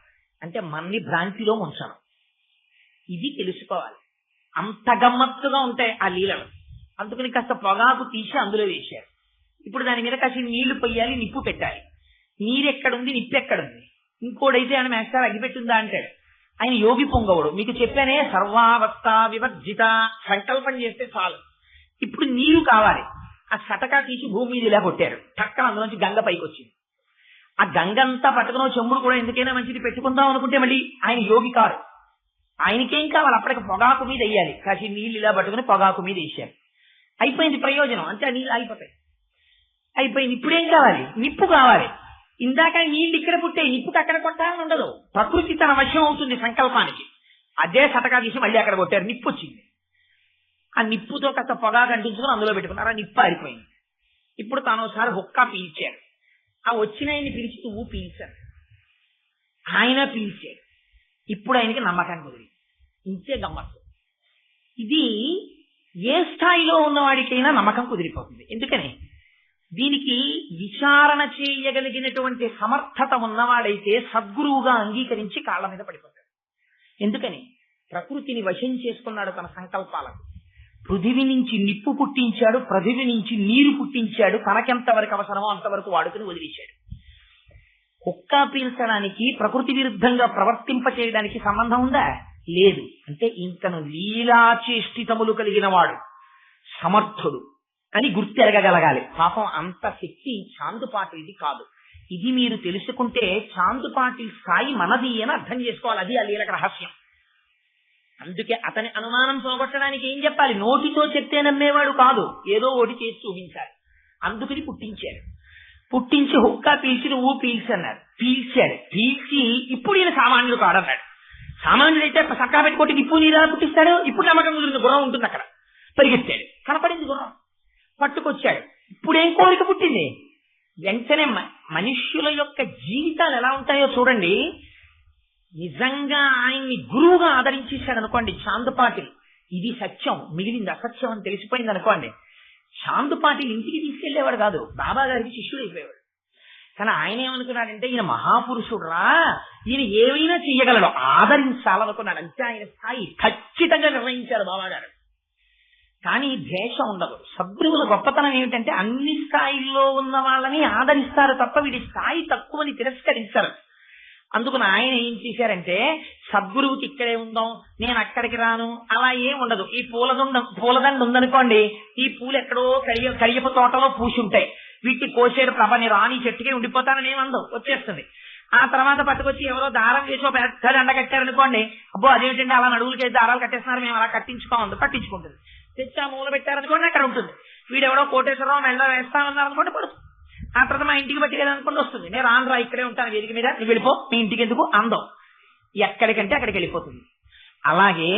అంటే మన్ని భ్రాంతిలో ఉంచడం. ఇది తెలుసుకోవాలి. అంత గమ్మత్తుగా ఉంటాయి ఆ లీలలు. అందుకని కాస్త పొగాకు తీసి అందులో వేశారు. ఇప్పుడు దాని మీద కాసి నీళ్లు పొయ్యాలి, నిప్పు పెట్టాలి. నీరెక్కడుంది, నిప్పు ఎక్కడుంది? ఇంకోడైతే ఆయన మేస్తారు అగ్గిపెట్టుందా అంటాడు. ఆయన యోగి పొంగవుడు. మీకు చెప్పానే సర్వావస్థ వివర్జిత సంకల్పం చేస్తే చాలు. ఇప్పుడు నీరు కావాలి. ఆ సటకా తీసి భూమి మీద ఇలా కొట్టారు. టక్కన అందులోంచి గంగ పైకి వచ్చింది. ఆ గంగ అంతా పట్టుకున్న చెమ్ముడు కూడా ఎందుకైనా మంచిది పెట్టుకుందాం అనుకుంటే మళ్ళీ ఆయన యోగి కారు. ఆయనకేం కావాలి, అప్పటికి పొగాకు మీద వేయాలి. కాసి నీళ్ళు ఇలా పట్టుకుని పొగాకు మీద వేసారు. అయిపోయింది ప్రయోజనం. అంటే ఆ నీళ్ళు అయిపోతాయి. అయిపోయింది. ఇప్పుడేం కావాలి? నిప్పు కావాలి. ఇందాక నీళ్ళు ఇక్కడ పుట్టాయి, నిప్పుకి అక్కడ కొట్టాలని ఉండదు. ప్రకృతి తన వశం అవుతుంది సంకల్పానికి. అదే సటకా తీసి మళ్ళీ అక్కడ కొట్టారు, నిప్పు వచ్చింది. ఆ నిప్పుతో కాస్త పొగాకు అంటించుకుని అందులో పెట్టుకున్నారు. ఆ నిప్పు ఆరిపోయింది. ఇప్పుడు తాను ఒకసారి హుక్కా పీల్చారు. ఆ వచ్చిన ఆయన్ని పిలిచి నువ్వు పీల్చారు. ఆయన పీల్చాడు. ఇప్పుడు ఆయనకి నమ్మకం కుదిరి. ఇంతే గమ్మత్తు. ఇది ఏ స్థాయిలో ఉన్నవాడికైనా నమ్మకం కుదిరిపోతుంది. ఎందుకని దీనికి విచారణ చేయగలిగినటువంటి సమర్థత ఉన్నవాడైతే సద్గురువుగా అంగీకరించి కాళ్ల మీద పడిపోతాడు. ఎందుకని ప్రకృతిని వశం చేసుకున్నాడు తన సంకల్పాలకు. పృథివి నుంచి నిప్పు పుట్టించాడు, పృథివి నుంచి నీరు పుట్టించాడు. తనకెంతవరకు అవసరమో అంతవరకు వాడుకుని వదిలేశాడు. హుక్కా పీల్చడానికి ప్రకృతి విరుద్ధంగా ప్రవర్తింప చేయడానికి సంబంధం ఉందా? లేదు. అంటే ఇంకను లీలాచేష్టితములు కలిగిన వాడు సమర్థుడు అని గుర్తెరగగలగాలి. పాపం అంత శక్తి చాందుపాటిది కాదు. ఇది మీరు తెలుసుకుంటే చాందుపాటి స్థాయి మనది అని అర్థం చేసుకోవాలి. అది ఆ లీలక రహస్యం. అందుకే అతని అనుమానం పోగొట్టడానికి ఏం చెప్పాలి? నోటితో చెప్తే నమ్మేవాడు కాదు, ఏదో ఒకటి చేసి చూపించాలి. అందుకని పుట్టించాడు. పుట్టించి హుక్కా పీల్చి నువ్వు పీల్చన్నారు. పీల్చాడు. పీల్చి ఇప్పుడు ఈయన సామాన్యుడు కాడన్నాడు. సామాన్యుడైతే సక్కా పెట్టుకోటి నిప్పు నీరా పుట్టిస్తాడు. ఇప్పుడు నమ్మకం కుదిరింది. గుర్రం ఉంటుంది అక్కడ. పరిగెత్తాడు. కనపడింది గుర్రం. పట్టుకొచ్చాడు. ఇప్పుడేం కోరిక పుట్టింది? వెంటనే మనుష్యుల యొక్క జీవితాలు ఎలా ఉంటాయో చూడండి. నిజంగా ఆయన్ని గురువుగా ఆదరించేశాడు అనుకోండి చాందుపాటిల్, ఇది సత్యం, మిగిలింది అసత్యం అని తెలిసిపోయింది అనుకోండి, చాందుపాటిల్ ఇంటికి తీసుకెళ్లేవాడు కాదు, బాబా గారికి శిష్యుడు అయిపోయేవాడు. కానీ ఆయన ఏమనుకున్నాడంటే ఈయన మహాపురుషుడు రా, ఈయన ఏమైనా చెయ్యగలడు, ఆదరించాలనుకున్నాడు. అంతే ఆయన స్థాయి ఖచ్చితంగా నిర్ణయించారు బాబా గారు. కానీ ద్వేషం ఉండదు. సద్గురువుల గొప్పతనం ఏమిటంటే అన్ని స్థాయిల్లో ఉన్న వాళ్ళని ఆదరిస్తారు తప్ప వీడి స్థాయి తక్కువని తిరస్కరించారు. అందుకని ఆయన ఏం చేశారంటే సద్గురువుకి ఇక్కడే ఉందాం, నేను అక్కడికి రాను, అలా ఏం ఉండదు. ఈ పూలదండ ఉందనుకోండి, ఈ పూలు ఎక్కడో కరియపు తోటలో పూసి ఉంటాయి, వీటికి కోసేరు ప్రభని రాని చెట్టుకే ఉండిపోతానని ఏమందో వచ్చేస్తుంది. ఆ తర్వాత పట్టుకొచ్చి ఎవరో దారం వేసి పెద్ద దండ కట్టారనుకోండి, అబ్బో అదేమిటంటే అలా నడువులకి దారాలు కట్టేస్తున్నారు, మేము అలా కట్టించుకోమందు, పట్టించుకుంటుంది. తెచ్చి ఆ మూల పెట్టారనుకోండి అక్కడ ఉంటుంది. వీడెవడో కోటేశ్వరరావు మెళ్ళ వేస్తామన్నారనుకోండి పడుతుంది. ఆ తర్వాత మా ఇంటికి పట్టుకెళ్ళాలనుకోండి వస్తుంది. నేను రానురా ఇక్కడే ఉంటాను వేదిక మీద, నువ్వు వెళ్ళిపో, మీ ఇంటికి ఎందుకు అందం, ఎక్కడికంటే అక్కడికి వెళ్ళిపోతుంది. అలాగే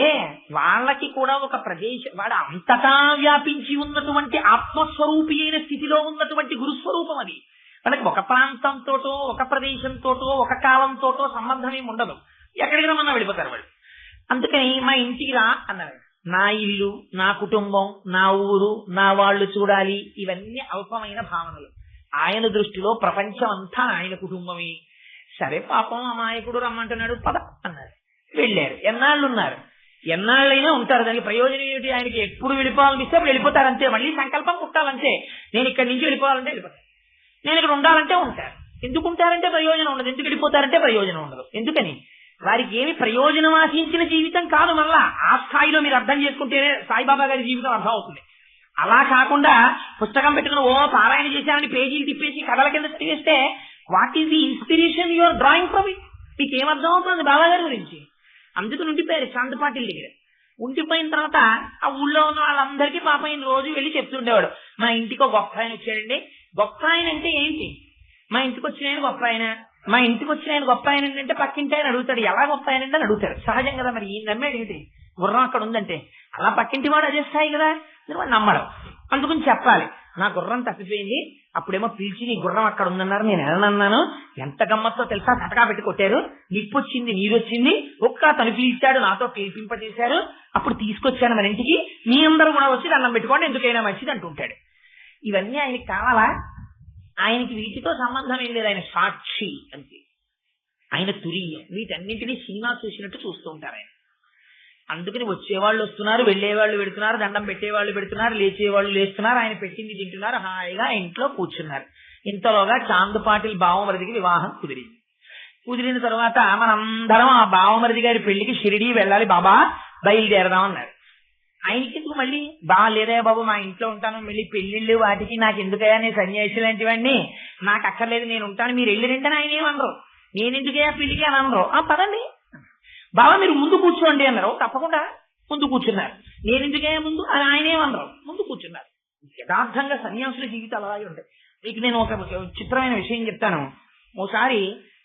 వాళ్ళకి కూడా ఒక ప్రదేశం, వాడు అంతటా వ్యాపించి ఉన్నటువంటి ఆత్మస్వరూపి అయిన స్థితిలో ఉన్నటువంటి గురుస్వరూపం అది. వాళ్ళకి ఒక ప్రాంతంతోటో ఒక ప్రదేశంతోటో ఒక కాలంతోటో సంబంధం ఏమి ఉండదు. ఎక్కడికి రమ్మన్నా వెళ్ళిపోతారు వాళ్ళు. అందుకని మా ఇంటికి రా అన్నారు. నా ఇల్లు, నా కుటుంబం, నా ఊరు, నా వాళ్ళు చూడాలి, ఇవన్నీ అల్పమైన భావనలు. ఆయన దృష్టిలో ప్రపంచం అంతా ఆయన కుటుంబమే. సరే పాపం అమాయకుడు రమ్మంటున్నాడు పద అన్నారు. వెళ్ళారు. ఎన్నాళ్ళు ఉన్నారు? ఎన్నాళ్ళైనా ఉంటారు. దానికి ప్రయోజనం ఏమిటి? ఆయనకి ఎప్పుడు వెళ్ళిపోవాలనిపిస్తే అప్పుడు వెళ్ళిపోతారంతే. మళ్ళీ సంకల్పం కుట్టాలంటే నేను ఇక్కడి నుంచి వెళ్ళిపోవాలంటే వెళ్ళిపోతాను, నేను ఇక్కడ ఉండాలంటే ఉంటారు. ఎందుకు ఉంటారంటే ప్రయోజనం ఉండదు, ఎందుకు వెళ్ళిపోతారంటే ప్రయోజనం ఉండదు. ఎందుకని? వారికి ఏమి ప్రయోజనం ఆశించిన జీవితం కాదు. మళ్ళా ఆ స్థాయిలో మీరు అర్థం చేసుకుంటేనే సాయిబాబా గారి జీవితం అర్థం అవుతుంది. అలా కాకుండా పుస్తకం పెట్టుకుని పారాయణ చేశారని పేజీలు తిప్పేసి కథల కింద చదివేస్తే what is the inspiration you are drawing from it? మీకు ఏమర్థం అవుతుంది బాబా గారి గురించి? అందుకని ఉండిపోయారు చాందపాటిల దగ్గర. ఉండిపోయిన తర్వాత ఆ ఊళ్ళో ఉన్న వాళ్ళందరికీ పాపం ఈయన రోజు వెళ్ళి చెప్తుండేవాడు, మా ఇంటికి ఒక గొప్ప ఆయన వచ్చాడండి. గొప్ప ఆయన అంటే ఏంటి? మా ఇంటికి వచ్చిన ఆయన గొప్ప ఆయన. మా ఇంటికి వచ్చిన ఆయన గొప్ప ఆయన అంటే పక్కింటి ఆయన అడుగుతాడు, ఎలా గొప్ప ఆయన అంటే అని అడుగుతాడు. సహజం కదా. మరి ఈయన నమ్మేది ఏంటి? గుర్రం అక్కడ ఉందంటే అలా పక్కింటి వాడు అదే స్థాయి కదా, వాడు నమ్మడం. అందుకని చెప్పాలి, నా గుర్రం తప్పిపోయింది, అప్పుడేమో పిలిచి నీ గుర్రం అక్కడ ఉందన్నారు, నేను వెళ్ళనన్నాను, ఎంత గమ్మత్తో తెలుసా, తటకా పెట్టి కొట్టారు, నిప్పు వచ్చింది, నీరు వచ్చింది, ఒక్క తను పిలిచాడు, నాతో పిలిపింపజేశారు, అప్పుడు తీసుకొచ్చాను మన ఇంటికి, మీ అందరూ కూడా వచ్చి దండం పెట్టుకోండి, ఎందుకైనా మంచిది అంటుంటాడు. ఇవన్నీ ఆయనకి కావాలా? ఆయనకి వీటితో సంబంధం ఏం లేదు. ఆయన సాక్షి అంతే. ఆయన తురీయం. వీటన్నింటినీ సినిమా చూసినట్టు చూస్తూ ఉంటారు ఆయన. అందుకని వచ్చేవాళ్ళు వస్తున్నారు, వెళ్లేవాళ్ళు పెడుతున్నారు, దండం పెట్టేవాళ్ళు పెడుతున్నారు, లేచేవాళ్ళు లేస్తున్నారు, ఆయన పెట్టింది తింటున్నారు, హాయిగా ఇంట్లో కూర్చున్నారు. ఇంతలోగా చాందుపాటిల్ బావమరిదికి వివాహం కుదిరింది. కుదిరిన తర్వాత మనందరం ఆ బావమరిది గారి పెళ్లికి షిరిడీ వెళ్ళాలి బాబా, బయలుదేరదాం అన్నారు. ఆయనకి మళ్ళీ లేదే బాబు, మా ఇంట్లో ఉంటాను, మళ్ళీ పెళ్లిళ్ళు వాటికి నాకు ఎందుకయ్యా, నేను సన్యాసి లాంటివన్నీ నాకు అక్కర్లేదు, నేను ఉంటాను, మీరు వెళ్ళిరంటే ఆయన ఏమనరు, నేను ఎందుకయ్యా పెళ్లికి అని అనరు. పదండి బాబా మీరు ముందు కూర్చోండి అన్నారు. తప్పకుండా ముందు కూర్చున్నారు. నేను ఎందుకయ్యా ముందు అని ఆయన ఏమనరు, ముందు కూర్చున్నారు. యథార్థంగా సన్యాసుల జీవితాలు అలాగే ఉంటాయి. మీకు నేను ఒక చిత్రమైన విషయం చెప్తాను. ఓసారి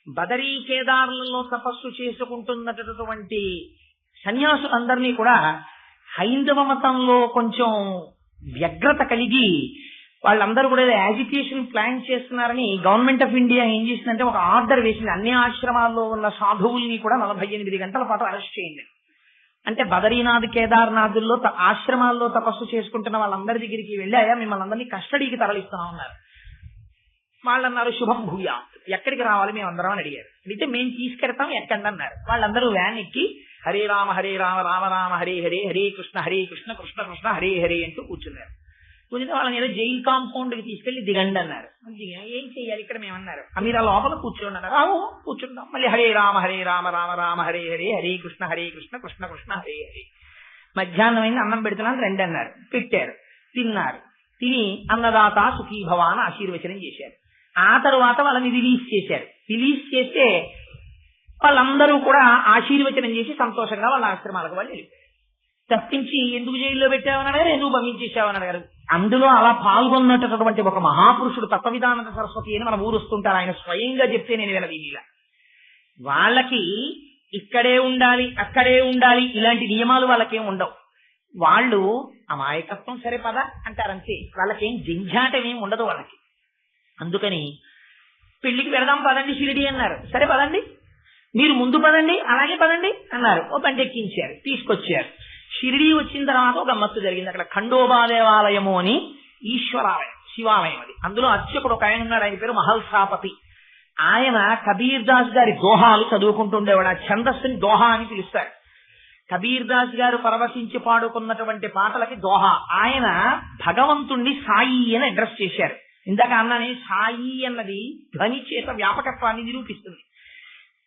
బదరీ కేదారులలో తపస్సు చేసుకుంటున్నటువంటి సన్యాసులందరినీ కూడా హైందవ మతంలో కొంచెం వ్యగ్రత కలిగి వాళ్ళందరూ కూడా యాజిటేషన్ ప్లాన్ చేస్తున్నారని గవర్నమెంట్ ఆఫ్ ఇండియా ఏం చేసిందంటే ఒక ఆర్డర్ వేసింది, అన్ని ఆశ్రమాల్లో ఉన్న సాధువుల్ని కూడా 48 గంటల పాటు అరెస్ట్ చేయండి. అంటే బదరీనాథ్ కేదార్నాథుల్లో ఆశ్రమాల్లో తపస్సు చేసుకుంటున్న వాళ్ళందరి దగ్గరికి వెళ్ళి అయ్యా మిమ్మల్ని అందరినీ కస్టడీకి తరలిస్తున్నా ఉన్నారు. వాళ్ళన్నారు శుభం భూయా, ఎక్కడికి రావాలి మేము అందరం అని అడిగారు. అయితే మేము తీసుకెడతాం, ఎక్కండి అన్నారు. వాళ్ళందరూ వ్యాన్ ఎక్కి హరే రామ రామ రామ హరే హరే, హరే కృష్ణ కృష్ణ కృష్ణ హరే హరే అంటూ కూర్చున్నారు. కూర్చుంటే వాళ్ళని ఏదో జైలు కాంపౌండ్ కి తీసుకెళ్లి దిగండి అన్నారు. ఏం చెయ్యాలి ఇక్కడ మేమన్నారు. మీరు ఆ లోపల కూర్చోన్నారు. కూర్చుంటాం. మళ్ళీ హరే రామ రామ రామ హరే హరే, హరే కృష్ణ కృష్ణ కృష్ణ హరే హరే. మధ్యాహ్నం అయింది, అన్నం పెడుతున్నాను రండి అన్నారు. పెట్టారు, తిన్నారు. తిని అన్నదాత సుఖీభవ అని ఆశీర్వచనం చేశారు. ఆ తరువాత వాళ్ళని రిలీజ్ చేశారు. రిలీజ్ చేస్తే వాళ్ళందరూ కూడా ఆశీర్వచనం చేసి సంతోషంగా వాళ్ళ ఆశ్రమాలకు వాళ్ళు వెళ్ళిపోయారు. తప్పించి ఎందుకు జైల్లో పెట్టామని అడిగారు, ఎందుకు బంధించేసామని అడిగారు. అందులో అలా పాల్గొన్నటువంటి ఒక మహాపురుషుడు తత్వవిధానంద సరస్వతి అని మన ఊరు వస్తుంటారు. ఆయన స్వయంగా చెప్తే నేను వినదీనిలా. వాళ్ళకి ఇక్కడే ఉండాలి, అక్కడే ఉండాలి, ఇలాంటి నియమాలు వాళ్ళకేం ఉండవు. వాళ్ళు అమాయకత్వం సరే పద అంటారంతే. వాళ్ళకేం జంఝాటమేం ఉండదు వాళ్ళకి. అందుకని పెళ్లికి వెళదాం పదండి షిరిడి అన్నారు. సరే పదండి, మీరు ముందు పదండి, అలాగే పదండి అన్నారు. ఓ బండి ఎక్కించారు, తీసుకొచ్చారు. షిరిడి వచ్చిన తర్వాత ఒక గమ్మత్తు జరిగింది. అక్కడ ఖండోబా దేవాలయము అని ఈశ్వరాలయం, శివాలయం అది. అందులో అర్చకుడు ఒక ఆయన ఉన్నాడు, ఆయన పేరు మహల్సాపతి. ఆయన కబీర్ దాస్ గారి దోహాలు చదువుకుంటుండేవాడు. ఆ ఛందస్సుని దోహా అని పిలుస్తారు. కబీర్ దాస్ గారు పరవశించి పాడుకున్నటువంటి పాటలకి దోహా. ఆయన భగవంతుణ్ణి సాయి అని అడ్రస్ చేశారు. ఇందాక అన్నని సాయి అన్నది ధ్వని చేత వ్యాపకత్వాన్ని నిరూపిస్తుంది.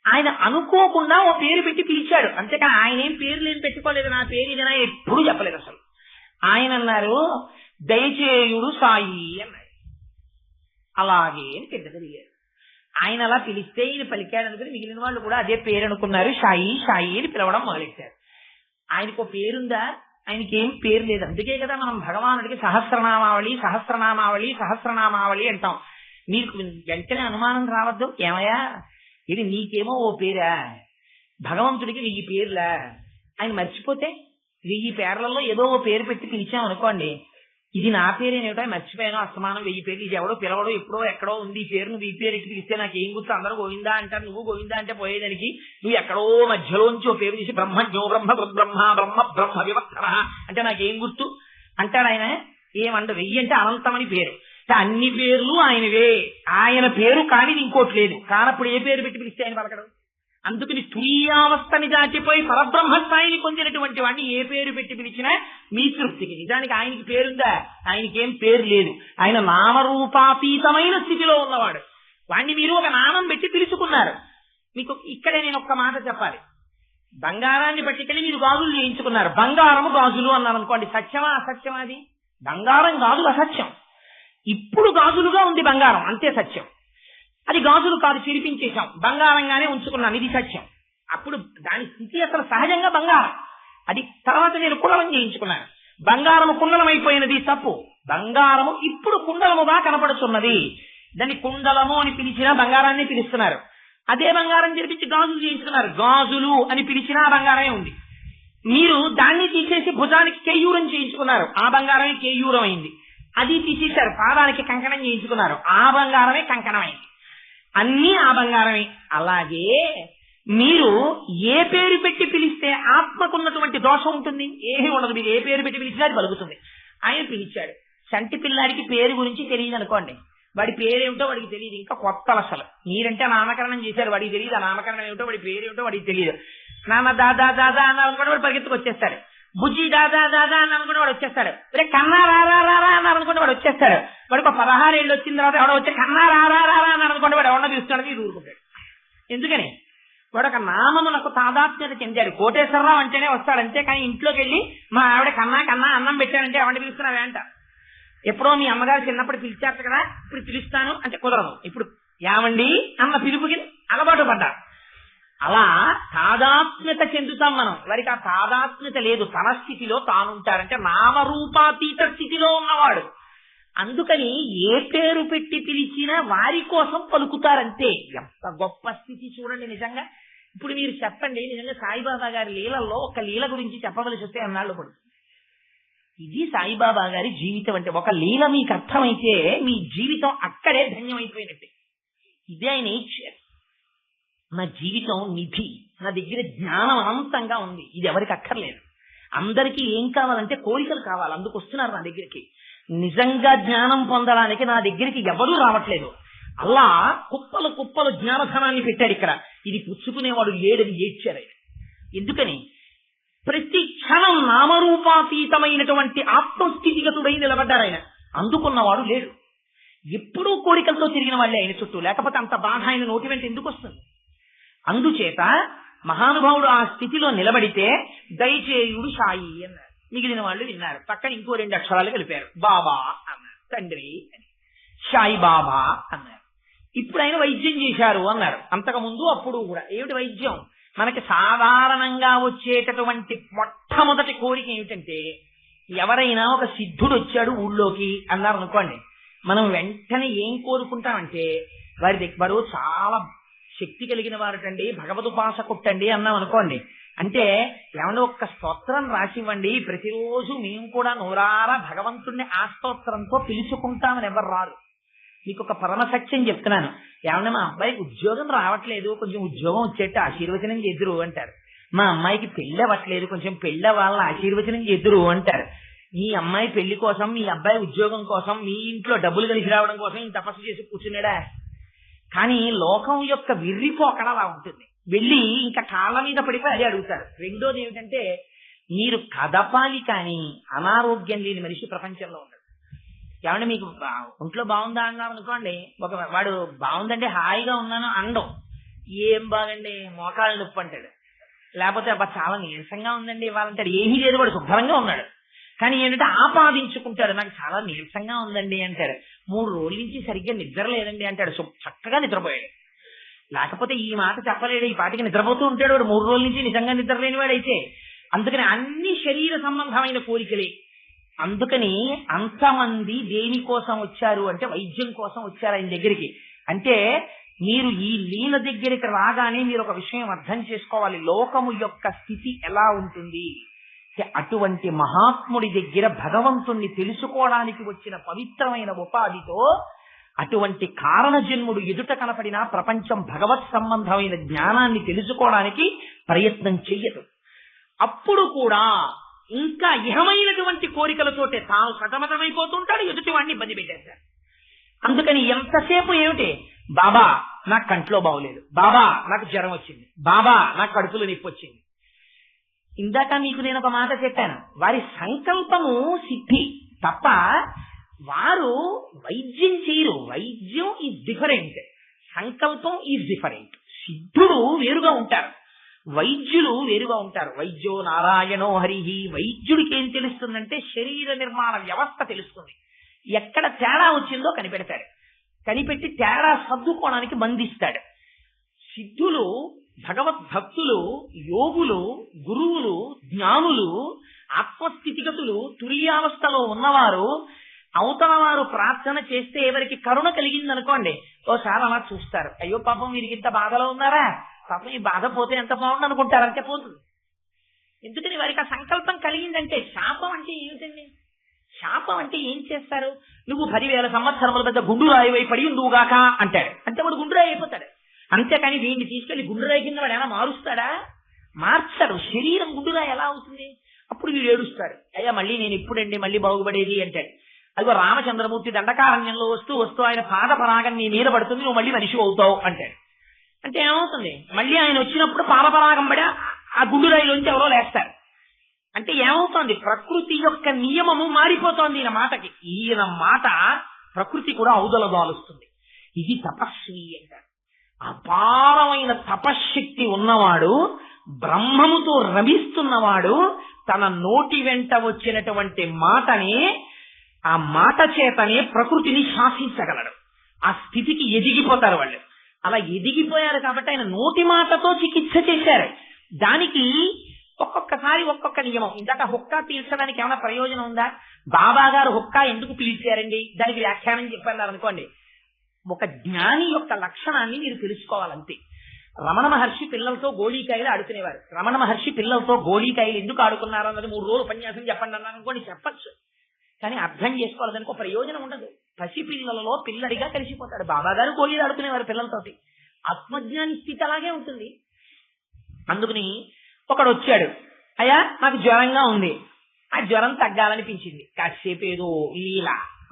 ఆయన అనుకోకుండా ఓ పేరు పెట్టి పిలిచాడు, అంతేకాని ఆయన ఏం పేర్లు ఏం పెట్టుకోలేదు. నా పేరు ఇదైనా ఎప్పుడు చెప్పలేదు అసలు. ఆయన అన్నారు దయచేయుడు సాయి అన్నారు. అలాగే అని పెద్ద తిరిగారు. ఆయన అలా పిలిస్తే ఈయన పలికాడు అనుకుని మిగిలిన వాళ్ళు కూడా అదే పేరు అనుకున్నారు. సాయి సాయి అని పిలవడం మొదలెట్టారు. ఆయనకు పేరుందా? ఆయనకి ఏం పేరు లేదు. అందుకే కదా మనం భగవానుడికి సహస్రనామావళి సహస్రనామావళి సహస్రనామావళి అంటాం. మీకు వెంటనే అనుమానం రావద్దు, ఏమయ్యా ఇది నీకేమో ఓ పేరా, భగవంతుడికి 1000 పేర్లా, ఆయన మర్చిపోతే 1000 పేర్లలో ఏదో ఓ పేరు పెట్టి పిలిచాం అనుకోండి, ఇది నా పేరేనేమిటో మర్చిపోయాను, అస్తమానం 1000 పేర్లు, ఇది ఎవడో పిలవడో ఎప్పుడో ఎక్కడో ఉంది ఈ పేరు, నువ్వు ఈ పేరు ఎట్టి పిలిస్తే నాకు ఏం గుర్తు, అందరూ గోవిందా అంటారు, నువ్వు గోవిందా అంటే పోయేదానికి నువ్వు ఎక్కడో మధ్యలోంచి ఓ పేరు తీసి బ్రహ్మజ్ఞో బ్రహ్మ బ్రహ్మ బ్రహ్మ బ్రహ్మ వివక్షణ అంటే నాకేం గుర్తు అంటాడు ఆయన. ఏమంట 1000 అంటే అనంతమని పేరు, అన్ని పేర్లు ఆయనవే, ఆయన పేరు కానీ ఇంకోటి లేదు, కానప్పుడు ఏ పేరు పెట్టి పిలిస్తే ఆయన పలకడం. అందుకని తుల్యావస్థని దాటిపోయి పరబ్రహ్మ స్థాయిని పొందినటువంటి వాడిని ఏ పేరు పెట్టి పిలిచినా మీ తృప్తికి. నిజానికి ఆయనకి పేరుందా? ఆయనకేం పేరు లేదు, ఆయన నామరూపాతీతమైన స్థితిలో ఉన్నవాడు. వాడిని మీరు ఒక నామం పెట్టి పిలుచుకున్నారు. మీకు ఇక్కడే నేను ఒక్క మాట చెప్పాలి. బంగారాన్ని పట్టుకెళ్ళి మీరు గాజులు చేయించుకున్నారు, బంగారము గాజులు అన్నారు అనుకోండి, సత్యమా అసత్యమా? అది బంగారం గాజులు అసత్యం. ఇప్పుడు గాజులుగా ఉంది బంగారం, అంతే సత్యం. అది గాజులు కాదు, చిరిపించేశాం, బంగారంగానే ఉంచుకున్నాం, ఇది సత్యం. అప్పుడు దాని స్థితి అసలు సహజంగా బంగారం. అది తర్వాత నేను కుండలం చేయించుకున్నాను, బంగారము కుండలం అయిపోయినది, తప్పు. బంగారము ఇప్పుడు కుండలముగా కనపడుతున్నది, దాన్ని కుండలము అని పిలిచినా బంగారాన్ని పిలుస్తున్నారు. అదే బంగారం చేయించి గాజులు చేయించుకున్నారు, గాజులు అని పిలిచినా బంగారమే ఉంది. మీరు దాన్ని తీసేసి భుజానికి కేయూరం చేయించుకున్నారు, ఆ బంగారమే కేయూరం అయింది. అది తీసేశారు, పాదానికి కంకణం చేయించుకున్నారు, ఆ బంగారమే కంకణమైంది. అన్నీ ఆ బంగారమే. అలాగే మీరు ఏ పేరు పెట్టి పిలిస్తే ఆత్మకున్నటువంటి దోషం ఉంటుంది? ఏమీ ఉండదు. మీరు ఏ పేరు పెట్టి పిలిచినా అది పలుకుతుంది. ఆయన పిలిచాడు. చంటి పిల్లాడికి పేరు గురించి తెలియదు అనుకోండి, వాడి పేరేమిటో వాడికి తెలియదు, ఇంకా కొత్త అసలు. మీరంటే నామకరణం చేశారు, వాడికి తెలియదు ఆ నామకరణం ఏమిటో, వాడి పేరేమిటో వాడికి తెలియదు. నాన్న దాదా దాదా అన్నారు అనుకోండి, వాడు పరిగెత్తుకు వచ్చేస్తాడు. బుజ్జి దాదా దాదా అని అనుకుంటే వాడు వచ్చేస్తాడు. రే కన్నా రారా రారా అన్నారు అనుకుంటే వాడు వచ్చేస్తాడు. వాడికి 16 ఏళ్ళు వచ్చిన తర్వాత ఎవడో వచ్చి కన్నా రారా రారా అని అనుకుంటే వాడు ఎవడో పిలుస్తాడు, ఇది ఊరుకుంటాడు. ఎందుకని? వాడు ఒక నామమునకు తాదాత్మ్యత చెందాడు. కోటేశ్వరరావు అంటేనే వస్తాడు అంతే, కానీ ఇంట్లోకి వెళ్ళి మా ఆవిడ కన్నా కన్నా అన్నం పెట్టానంటే ఎవరిని పిలుస్తున్నావే అంట. ఎప్పుడో మీ అమ్మగారు చిన్నప్పుడు పిలిచారు కదా, ఇప్పుడు పిలుస్తాను అంటే కుదరదు. ఇప్పుడు ఏమండి అన్న పిలుపుకి అలవాటు పడ్డారు. అలా తాదాత్మ్యత చెందుతాం మనం. వారికి ఆ తాదాత్మ్యత లేదు, తన స్థితిలో తానుంటారంటే నామరూపాతీత స్థితిలో ఉన్నవాడు. అందుకని ఏ పేరు పెట్టి పిలిచినా వారి కోసం పలుకుతారంతే. ఎంత గొప్ప స్థితి చూడండి నిజంగా. ఇప్పుడు మీరు చెప్పండి, నిజంగా సాయిబాబా గారి లీలల్లో ఒక లీల గురించి చెప్పవలసి వస్తే అన్నాళ్ళు పడుతుంది. ఇది సాయిబాబా గారి జీవితం అంటే. ఒక లీల మీకు అర్థమైతే మీ జీవితం అక్కడే ధన్యమైపోయినట్టే. ఇదే ఆయన ఇచ్చారు. నా జీవితం నిధి, నా దగ్గర జ్ఞానం అనంతంగా ఉంది, ఇది ఎవరికి అక్కర్లేదు. అందరికీ ఏం కావాలంటే కోరికలు కావాలి, అందుకు వస్తున్నారు నా దగ్గరికి. నిజంగా జ్ఞానం పొందడానికి నా దగ్గరికి ఎవరూ రావట్లేదు. అలా కుప్పలు కుప్పలు జ్ఞానధనాన్ని పెట్టారు ఇక్కడ. ఇది పుచ్చుకునేవాడు లేడని ఏడ్చారు. ఎందుకని? ప్రతి క్షణం నామరూపాతీతమైనటువంటి ఆత్మస్థితిగతుడై నిలబడ్డారు ఆయన. అందుకున్నవాడు లేడు. ఎప్పుడూ కోరికలతో తిరిగిన వాళ్ళే ఆయన చుట్టూ, లేకపోతే అంత బాధ ఆయన నోటి వెంట ఎందుకు వస్తుంది? అందుచేత మహానుభావుడు ఆ స్థితిలో నిలబడితే దయచేయుడు సాయి అన్నారు. మిగిలిన వాళ్ళు విన్నారు. పక్కన ఇంకో 2 అక్షరాలు కలిపారు, బాబా అన్నారు, తండ్రి అని. సాయి బాబా అన్నారు. ఇప్పుడు ఆయన వైద్యం చేశారు అన్నారు. అంతకుముందు అప్పుడు కూడా ఏమిటి వైద్యం? మనకి సాధారణంగా వచ్చేటటువంటి మొట్టమొదటి కోరిక ఏమిటంటే, ఎవరైనా ఒక సిద్ధుడు వచ్చాడు ఊళ్ళోకి అన్నారు అనుకోండి, మనం వెంటనే ఏం కోరుకుంటామంటే, వారు చాలా శక్తి కలిగిన వారటండి, భగవదుపాసకుట్టండి అన్నాం అనుకోండి, అంటే ఏమన్నా ఒక్క స్తోత్రం రాసివ్వండి, ప్రతిరోజు మేము కూడా నోరారా భగవంతుణ్ణి ఆ స్తోత్రంతో పిలుచుకుంటామని ఎవరు రారు. మీకు ఒక పరమ సత్యం చెప్తున్నాను. ఏమన్నా మా అబ్బాయికి ఉద్యోగం రావట్లేదు, కొంచెం ఉద్యోగం వచ్చేట్టు ఆశీర్వచనం చేద్దురు అంటారు. మా అమ్మాయికి పెళ్ళి అవ్వట్లేదు, కొంచెం పెళ్ళ వాళ్ళని ఆశీర్వచనం చేద్దురు అంటారు. మీ అమ్మాయి పెళ్లి కోసం, మీ అబ్బాయి ఉద్యోగం కోసం, మీ ఇంట్లో డబ్బులు కలిసి రావడం కోసం ఈయన తపస్సు చేసి కూర్చున్నాడా? కానీ లోకం యొక్క విర్రిపోకడ అలా ఉంటుంది. వెళ్ళి ఇంకా కాళ్ళ మీద పడిపోయి అదే అడుగుతారు. రెండోది ఏమిటంటే, మీరు కదపాలి కానీ అనారోగ్యం లేని మనిషి ప్రపంచంలో ఉండదు. ఏమంటే మీకు ఒంట్లో బాగుందా అన్నారు అనుకోండి, వాడు బాగుందంటే హాయిగా ఉన్నాను అండం. ఏం బాగండి మోకాళ్ళ నొప్పి అంటాడు. లేకపోతే అబ్బా చాలా నీరసంగా ఉందండి ఇవ్వాలంటాడు. ఏమీ లేదు, వాడు శుభ్రంగా ఉన్నాడు. కానీ ఏంటంటే ఆపాదించుకుంటాడు, నాకు చాలా నీరసంగా ఉందండి అంటాడు. 3 రోజుల నుంచి సరిగ్గా నిద్ర లేదండి అంటాడు. చక్కగా నిద్రపోయాడు. లేకపోతే ఈ మాట చెప్పలేడు, ఈ పాటికి నిద్రపోతూ ఉంటాడు వాడు 3 రోజుల నుంచి నిజంగా నిద్ర లేని వాడైతే. అందుకని అన్ని శరీర సంబంధమైన కోరికలే. అందుకని అంతమంది దేనికోసం వచ్చారు అంటే వైద్యం కోసం వచ్చారు ఆయన దగ్గరికి. అంటే మీరు ఈ లీల దగ్గరికి రాగానే మీరు ఒక విషయం అర్థం చేసుకోవాలి, లోకము యొక్క స్థితి ఎలా ఉంటుంది. అటువంటి మహాత్ముడి దగ్గర భగవంతుణ్ణి తెలుసుకోవడానికి వచ్చిన పవిత్రమైన ఉపాధితో అటువంటి కారణ జన్ముడు ఎదుట కనపడిన ప్రపంచం భగవత్ సంబంధమైన జ్ఞానాన్ని తెలుసుకోవడానికి ప్రయత్నం చెయ్యదు. అప్పుడు కూడా ఇంకా ఇహమైనటువంటి కోరికలతోటే తాను సతమతమైపోతుంటాడు, ఎదుటివాడిని ఇబ్బంది పెట్టేస్తాడు. అందుకని ఎంతసేపు ఏమిటి, బాబా నాకు కంట్లో బాగోలేదు, బాబా నాకు జ్వరం వచ్చింది, బాబా నాకు కడుపులో నొప్పి వచ్చింది. ఇందాక మీకు నేను ఒక మాట చెప్పాను, వారి సంకల్పము సిద్ధి తప్ప వారు వైద్యం చేయరు. వైద్యం ఈజ్ డిఫరెంట్, సంకల్పం ఈజ్ డిఫరెంట్. సిద్ధుడు వేరుగా ఉంటారు, వైద్యులు వేరుగా ఉంటారు. వైద్యో నారాయణో హరిహి. వైద్యుడికి ఏం తెలుస్తుందంటే శరీర నిర్మాణ వ్యవస్థ తెలుస్తుంది, ఎక్కడ తేడా వచ్చిందో కనిపెడతాడు, కనిపెట్టి తేడా సర్దుకోవడానికి బంధిస్తాడు. సిద్ధులు భగవద్భక్తులు, యోగులు, గురువులు, జ్ఞానులు, ఆత్మస్థితిగతులు, తురీయావస్థలో ఉన్నవారు అవతల వారు ప్రార్థన చేస్తే ఎవరికి కరుణ కలిగిందనుకోండి ఓసారి అలా చూస్తారు, అయ్యో పాపం వీరికి ఇంత బాధలో ఉన్నారా, పాపం ఈ బాధ పోతే ఎంత బాగుండు అనుకుంటారు, అంతే పోతుంది. ఎందుకని వారికి ఆ సంకల్పం కలిగిందంటే. శాపం అంటే ఏమిటండి, శాపం అంటే ఏం చేస్తారు, నువ్వు 10,000 సంవత్సరముల పెద్ద గుండురాయి పడి ఉండుగాక అంటాడు, అంటే వాడు గుండురాయి అయిపోతాడు. అంతేకాని వీడిని తీసుకెళ్లి గుండురాయి కింద వాడు ఏమైనా మారుస్తాడా, మార్చాడు. శరీరం గుండురాయి ఎలా అవుతుంది, అప్పుడు వీడు ఏడుస్తాడు, అయ్యా మళ్ళీ నేను ఇప్పుడండి మళ్ళీ బాగుపడేది అంటాడు. అదిగో రామచంద్రమూర్తి దండకారణ్యంలో వస్తూ ఆయన పాద పరాగం నీ మీద పడుతుంది, నువ్వు మళ్ళీ మనిషి అవుతావు అంటాడు. అంటే ఏమవుతుంది, మళ్ళీ ఆయన వచ్చినప్పుడు పాదపరాగం పడి ఆ గుండురాయిలోంచి ఎవరో లేస్తారు. అంటే ఏమవుతోంది, ప్రకృతి యొక్క నియమము మారిపోతోంది ఈయన మాటకి. ఈయన మాట ప్రకృతి కూడా ఔదలదాలుస్తుంది. ఇది తపస్వి అంటారు. అపారమైన తపశ్శక్తి ఉన్నవాడు, బ్రహ్మముతో రమిస్తున్నవాడు తన నోటి వెంట వచ్చినటువంటి మాటని, ఆ మాట చేతనే ప్రకృతిని శాసించగలడు. ఆ స్థితికి ఎదిగిపోతారు వాళ్ళు. అలా ఎదిగిపోయారు కాబట్టి ఆయన నోటి మాటతో చికిత్స చేశారు. దానికి ఒక్కొక్కసారి ఒక్కొక్క నియమం. ఇందాక హుక్కా పీల్చడానికి ఏమైనా ప్రయోజనం ఉందా, బాబా గారు హుక్కా ఎందుకు పీల్చారండి, దానికి వ్యాఖ్యానం చెప్పన్నారు అనుకోండి. ఒక జ్ఞాని యొక్క లక్షణాన్ని మీరు తెలుసుకోవాలంతే. రమణ మహర్షి పిల్లలతో గోళీకాయలు ఆడుకునేవారు. రమణ మహర్షి పిల్లలతో గోళీకాయలు ఎందుకు ఆడుకున్నారు అన్నది 3 రోజులు ఉపన్యాసం చెప్పండి అన్నారు అనుకోండి, చెప్పచ్చు. కానీ అర్థం చేసుకోవాలి, దానికి ఒక ప్రయోజనం ఉండదు. పసిపిల్లలలో పిల్లడిగా కలిసిపోతాడు. బాబా గారు గోళీలు ఆడుకునేవారు పిల్లలతోటి. ఆత్మజ్ఞాని స్థితి అలాగే ఉంటుంది. అందుకని ఒకడు వచ్చాడు, అయ్యా నాకు జ్వరంగా ఉంది, ఆ జ్వరం తగ్గాలనిపించింది, కాసేపు ఏదో లీల,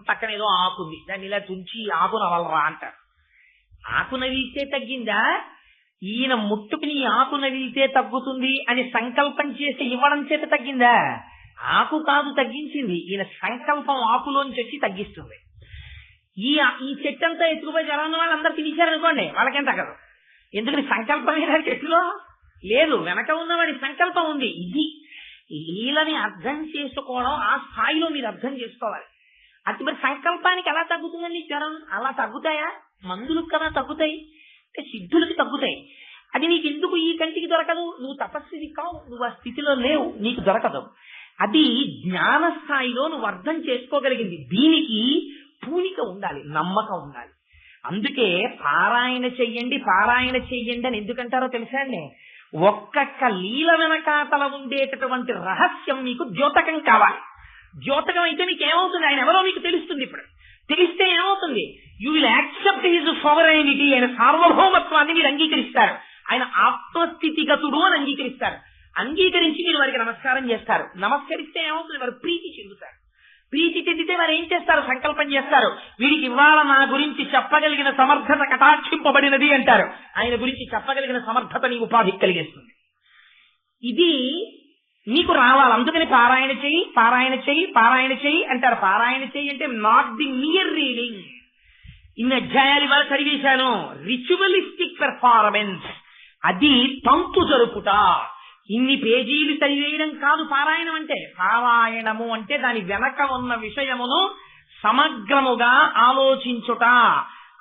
పక్కన ఏదో ఆకుంది, దాన్ని ఇలా తుంచి ఆకు నవలరా అంటారు. ఆకు నవిలితే తగ్గిందా, ఈయన ముట్టుకుని ఆకు నవిలితే తగ్గుతుంది అని సంకల్పం చేసి ఇవ్వడం చేత తగ్గిందా, ఆకు కాదు తగ్గించింది, ఈయన సంకల్పం ఆకులోంచి వచ్చి తగ్గిస్తుంది. ఈ చెట్టు అంతా ఎత్తుకుపోయి జ్వరం ఉన్న వాళ్ళు అందరు తినేశారనుకోండి, వాళ్ళకేం తగ్గదు. ఎందుకని సంకల్పం ఏదా చెట్టులో లేదు, వెనక ఉన్నవాడి సంకల్పం ఉంది. ఇది లీలని అర్థం చేసుకోవడం, ఆ స్థాయిలో మీరు అర్థం చేసుకోవాలి. అది మరి సంకల్పానికి ఎలా తగ్గుతుందండి జ్వరం, అలా తగ్గుతాయా, మందులకు కదా తగ్గుతాయి, అంటే సిద్ధులకి తగ్గుతాయి. అది నీకు ఎందుకు ఈ కంటికి దొరకదు, నువ్వు తపస్విని కావు, నువ్వు ఆ స్థితిలో లేవు, నీకు దొరకదు. అది జ్ఞాన స్థాయిలో నువ్వు అర్థం చేసుకోగలిగింది. దీనికి పూనిక ఉండాలి, నమ్మకం ఉండాలి. అందుకే పారాయణ చెయ్యండి, పారాయణ చెయ్యండి అని ఎందుకంటారో తెలుసా అండి, ఒక్కొక్క లీల వెనకాతల ఉండేటటువంటి రహస్యం మీకు ద్యోతకం కావాలి. ద్యోతకం అయితే మీకు ఏమవుతుంది, ఆయన ఎవరో మీకు తెలుస్తుంది. ఇప్పుడు తెలిస్తే ఏమవుతుంది, యూ విల్ యాక్సెప్ట్ హిజ్ సోవరైనిటీ, ఆయన సార్వభౌమత్వాన్ని మీరు అంగీకరిస్తారు, ఆయన ఆత్మస్థితిగతుడు అని అంగీకరిస్తారు. అంగీకరించి మీరు వారికి నమస్కారం చేస్తారు. నమస్కరిస్తే ఏమవుతుంది, వారు ప్రీతి చెందుతారు. ప్రీతి చెందితే వారు ఏం చేస్తారు, సంకల్పం చేస్తారు, వీడికి ఇవాళ నా గురించి చెప్పగలిగిన సమర్థత కటాక్షింపబడినది అంటారు. ఆయన గురించి చెప్పగలిగిన సమర్థత నీ ఉపాధి కలిగేస్తుంది. ఇది నీకు రావాలి. అందుకని పారాయణ చెయ్యి, పారాయణ చెయ్యి, పారాయణ చెయ్యి అంటారు. పారాయణ చెయ్యి అంటే నాట్ ది మియర్ రీడింగ్. ఇన్ని అధ్యాయాలు ఇవాళ చదివేశాను, రిచువలిస్టిక్ పెర్ఫార్మెన్స్, అది తంతు జరుపుట. ఇన్ని పేజీలు చదివేయడం కాదు పారాయణం అంటే. పారాయణము అంటే దాని వెనక ఉన్న విషయమును సమగ్రముగా ఆలోచించుట.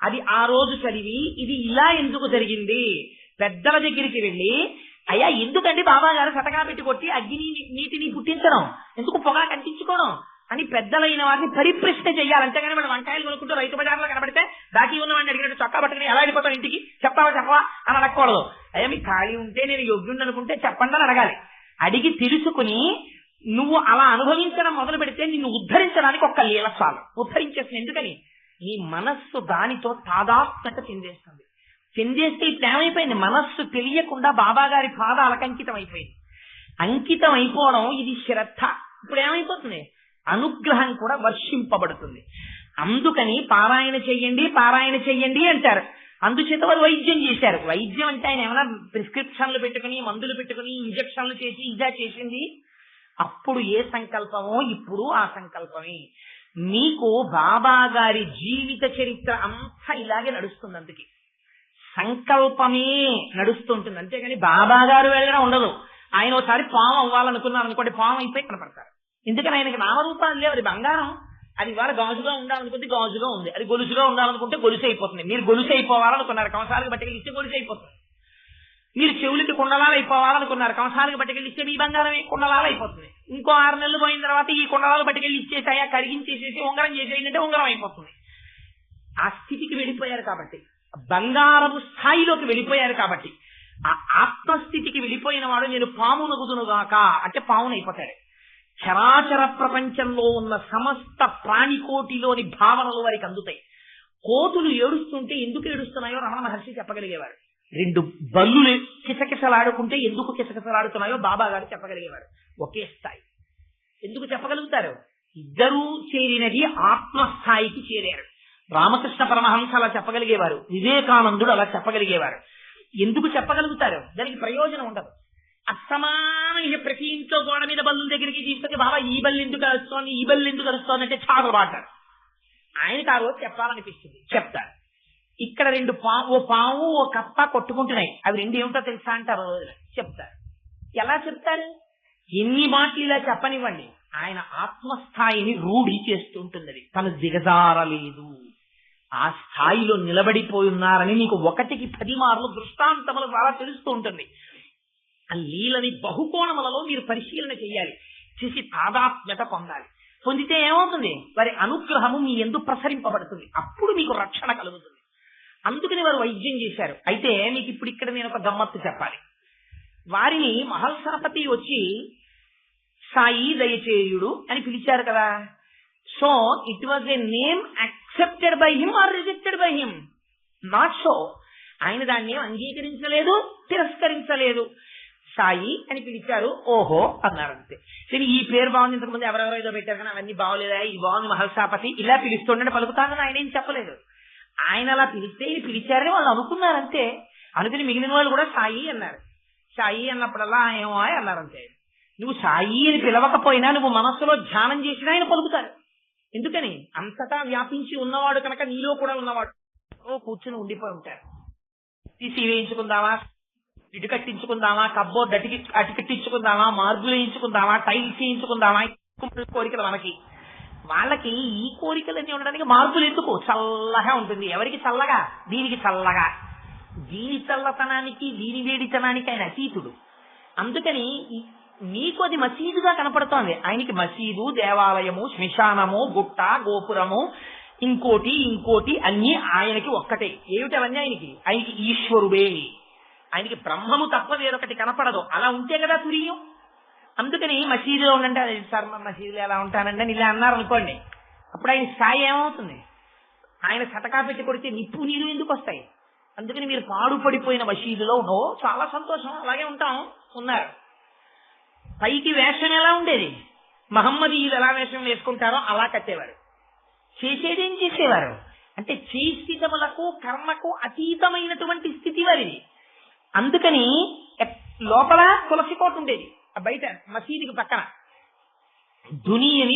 అది ఆ రోజు చదివి ఇది ఇలా ఎందుకు జరిగింది, పెద్దల దగ్గరికి వెళ్ళి అయ్యా ఎందుకండి బాబా గారు సటకా పెట్టి కొట్టి అగ్ని నీటిని పుట్టించడం, ఎందుకు పొగ కంటించుకోవడం అని పెద్దలైన వారిని పరిప్రశ్న చెయ్యాలి. అంతేగాని వాడు వంకాయలు కొనుక్కుంటూ రైతు బజార్లో కనబడితే బాకీ ఉన్నవాడిని అడిగినట్టు చొక్కా పట్టుకుని ఎలా వెళ్ళిపోతావు ఇంటికి, చెప్పవా అని అడగకూడదు. అయ్యా మీకు ఖాళీ ఉంటే నేను యోగ్యుడు అనుకుంటే చెప్పండి అని అడగాలి. అడిగి తెలుసుకుని నువ్వు అలా అనుభవించడం మొదలు పెడితే నిన్ను ఉద్ధరించడానికి ఒక్క లీల చాలు. ఉద్ధరించేసిన ఎందుకని నీ మనస్సు దానితో తాదాత్మ్యత చెందేస్తుంది. చెందేస్తే ఇప్పుడు ఏమైపోయింది, మనస్సు తెలియకుండా బాబా గారి పాదాలకు అంకితం అయిపోయింది. అంకితం అయిపోవడం ఇది శ్రద్ధ. ఇప్పుడు ఏమైపోతుంది, అనుగ్రహం కూడా వర్షింపబడుతుంది. అందుకని పారాయణ చెయ్యండి అంటారు. అందుచేత వారు వైద్యం చేశారు. వైద్యం అంటే ఆయన ఏమైనా ప్రిస్క్రిప్షన్లు పెట్టుకుని మందులు పెట్టుకుని ఇంజక్షన్లు చేసి ఇదా చేసింది. అప్పుడు ఏ సంకల్పమో ఇప్పుడు ఆ సంకల్పమే. మీకు బాబా గారి జీవిత చరిత్ర అంతా ఇలాగే నడుస్తుంది. అందుకే సంకల్పమే నడుస్తుంటుంది. అంతేగాని బాబా గారు వెళ్ళడం ఉండదు. ఆయన ఒకసారి పాము అవ్వాలనుకున్నారు అనుకోండి, పాము అయిపోయి కనపడతారు. ఎందుకని ఆయనకి నామరూపాలు లేవు. అది బంగారం, అది ఇవాళ గాజుగా ఉండాలనుకుంటే గాజుగా ఉంది, అది గొలుసుగా ఉండాలనుకుంటే గొలుసు అయిపోతుంది. మీరు గొలుసు అయిపోవాలనుకున్నారు, కంసాలకు బట్టకెళ్ళిస్తే గొలుసు అయిపోతుంది. మీరు చెవులకి కుండలాలు అయిపోవాలనుకున్నారు, కంసాలకు బట్టకెళ్ళిస్తే మీ బంగారమే కుండలాలు అయిపోతుంది. ఇంకో 6 నెలలు పోయిన తర్వాత ఈ కుండలాలు బట్టకెళ్ళి ఇచ్చేసాయా, కరిగించేసేసి ఉంగరం చేసేయంటే ఉంగరం అయిపోతుంది. ఆ స్థితికి వెళ్ళిపోయారు కాబట్టి, బంగారపు స్థాయిలోకి వెళ్ళిపోయారు కాబట్టి, ఆ ఆత్మస్థితికి వెళ్ళిపోయిన వాడు నేను పామునగుదునుగాక అంటే పామునైపోతాడు. చరాచర ప్రపంచంలో ఉన్న సమస్త ప్రాణికోటిలోని భావనలు వారికి అందుతాయి. కోతులు ఏడుస్తుంటే ఎందుకు ఏడుస్తున్నాయో రమణ మహర్షి చెప్పగలిగేవారు. 2 బల్లులు కిసకిసలాడుకుంటే ఎందుకు కిసకిసలాడుతున్నాయో బాబా గారు చెప్పగలిగేవారు. ఒకే స్థాయి. ఎందుకు చెప్పగలుగుతారు? ఇద్దరూ చేరినది ఆత్మస్థాయికి చేరారు. రామకృష్ణ పరమహంస అలా చెప్పగలిగేవారు, వివేకానందుడు అలా చెప్పగలిగేవారు. ఎందుకు చెప్పగలుగుతారు? దానికి ప్రయోజనం ఉండదు. అసమానం ప్రతి ఇంట్లో గోడ మీద బల్లుల దగ్గరికి తీసుకొచ్చి బాబా ఈ బల్లు ఎందుకు అరుస్తోంది, ఈ బల్లు ఎందుకు అరుస్తోంది అంటే చాలు పాడతారు. ఆయనకు ఆ రోజు చెప్పాలనిపిస్తుంది, చెప్తారు. ఇక్కడ 2 ఓ పాము ఓ కప్ప కొట్టుకుంటున్నాయి, అవి 2 ఏమిటో తెలుసా అంటారు, చెప్తారు. ఎలా చెప్తారు? ఎన్ని మాటలు ఇలా చెప్పనివ్వండి, ఆయన ఆత్మస్థాయిని రూఢి చేస్తుంటున్నది. తను దిగజారలేదు, ఆ స్థాయిలో నిలబడిపోయి ఉన్నారని మీకు 1కి 10 మార్లు దృష్టాంతముల ద్వారా తెలుస్తూ ఉంటుంది. ఆ లీలని బహుకోణములలో మీరు పరిశీలన చేయాలి, చేసి తాదాత్మ్యత పొందాలి. పొందితే ఏమవుతుంది? వారి అనుగ్రహము మీ యందు ప్రసరింపబడుతుంది. అప్పుడు మీకు రక్షణ కలుగుతుంది. అందుకని వారు వైద్యం చేశారు. అయితే మీకు ఇప్పుడు ఇక్కడ నేను ఒక గమ్మత్తు చెప్పాలి. వారిని మహల్సాపతి వచ్చి సాయి దయచేయుడు అని పిలిచారు కదా. So it was a name accepted by him or rejected by him? Not so. ఆయన దాన్ని అంగీకరించలేదు, తిరస్కరించలేదు. సాయి అని పిలిచారు, ఓహో అన్నారు అంతే. సరే ఈ పేరు బాగుంది, ఇంతకుముందు ఎవరెవరో ఏదో పెట్టారు కానీ అవన్నీ బాగోలేదా, ఈ బాగుంది మహల్సాపతి ఇలా పిలుస్తుండే పలుకుతానని ఆయన ఏం చెప్పలేదు. ఆయన అలా పిలిస్తే ఇది పిలిచారని వాళ్ళు అనుకున్నారంతే. అనుకుని మిగిలిన వాళ్ళు కూడా సాయి అన్నారు. సాయి అన్నప్పుడల్లా ఏమో అన్నారంతే. నువ్వు సాయి అని పిలవకపోయినా నువ్వు మనస్సులో ధ్యానం చేసినా ఆయన పలుకుతారు. ఎందుకని? అంతటా వ్యాపించి ఉన్నవాడు కనుక నీలో కూడా ఉన్నవాడు. కూర్చుని ఉండిపోయి ఉంటారు. తీసి వేయించుకుందామా, ఇటు కట్టించుకుందామా, కబ్బోర్డ్ అటికట్టించుకుందామా, మార్బులు వేయించుకుందామా, టైల్స్ వేయించుకుందామా, కోరికలు మనకి. వాళ్ళకి ఈ కోరికలన్నీ ఉండడానికి మార్పులు ఎందుకు? చల్లగా ఉంటుంది. ఎవరికి చల్లగా? దీనికి చల్లగా. దీని చల్లతనానికి దీని వేడితనానికి ఆయన అతీతుడు. అందుకని నీకు అది మసీదుగా కనపడుతోంది, ఆయనకి మసీదు, దేవాలయము, శ్మశానము, గుట్ట, గోపురము, ఇంకోటి అన్ని ఆయనకి ఒక్కటే. ఏమిటి అవన్నీ? ఆయనకి ఈశ్వరుడే. ఆయనకి బ్రహ్మము తప్ప వేరొకటి కనపడదు. అలా ఉంటే కదా తురియం. అందుకని మసీదులో ఉండంటే అది సార్ మసీదులో ఎలా ఉంటానండి అని ఇలా అన్నారు అనుకోండి, అప్పుడు ఆయన స్థాయి ఏమవుతుంది? ఆయన సటకా పెట్టి కొడితే నిప్పు నీరు ఎందుకు వస్తాయి? అందుకని మీరు పాడుపడిపోయిన మసీదులో చాలా సంతోషం, అలాగే ఉంటాం ఉన్నారు. పైకి వేషం ఎలా ఉండేది? మహమ్మదీయులు ఎలా వేషం వేసుకుంటారో అలా కట్టేవారు. చేసేదేం చేసేవారు అంటే చేసిదములకు కర్మకు అతీతమైనటువంటి స్థితి వారిది. అందుకని లోపల తులసి కోట ఉండేది, బయట మసీదుకి పక్కన ధుని అని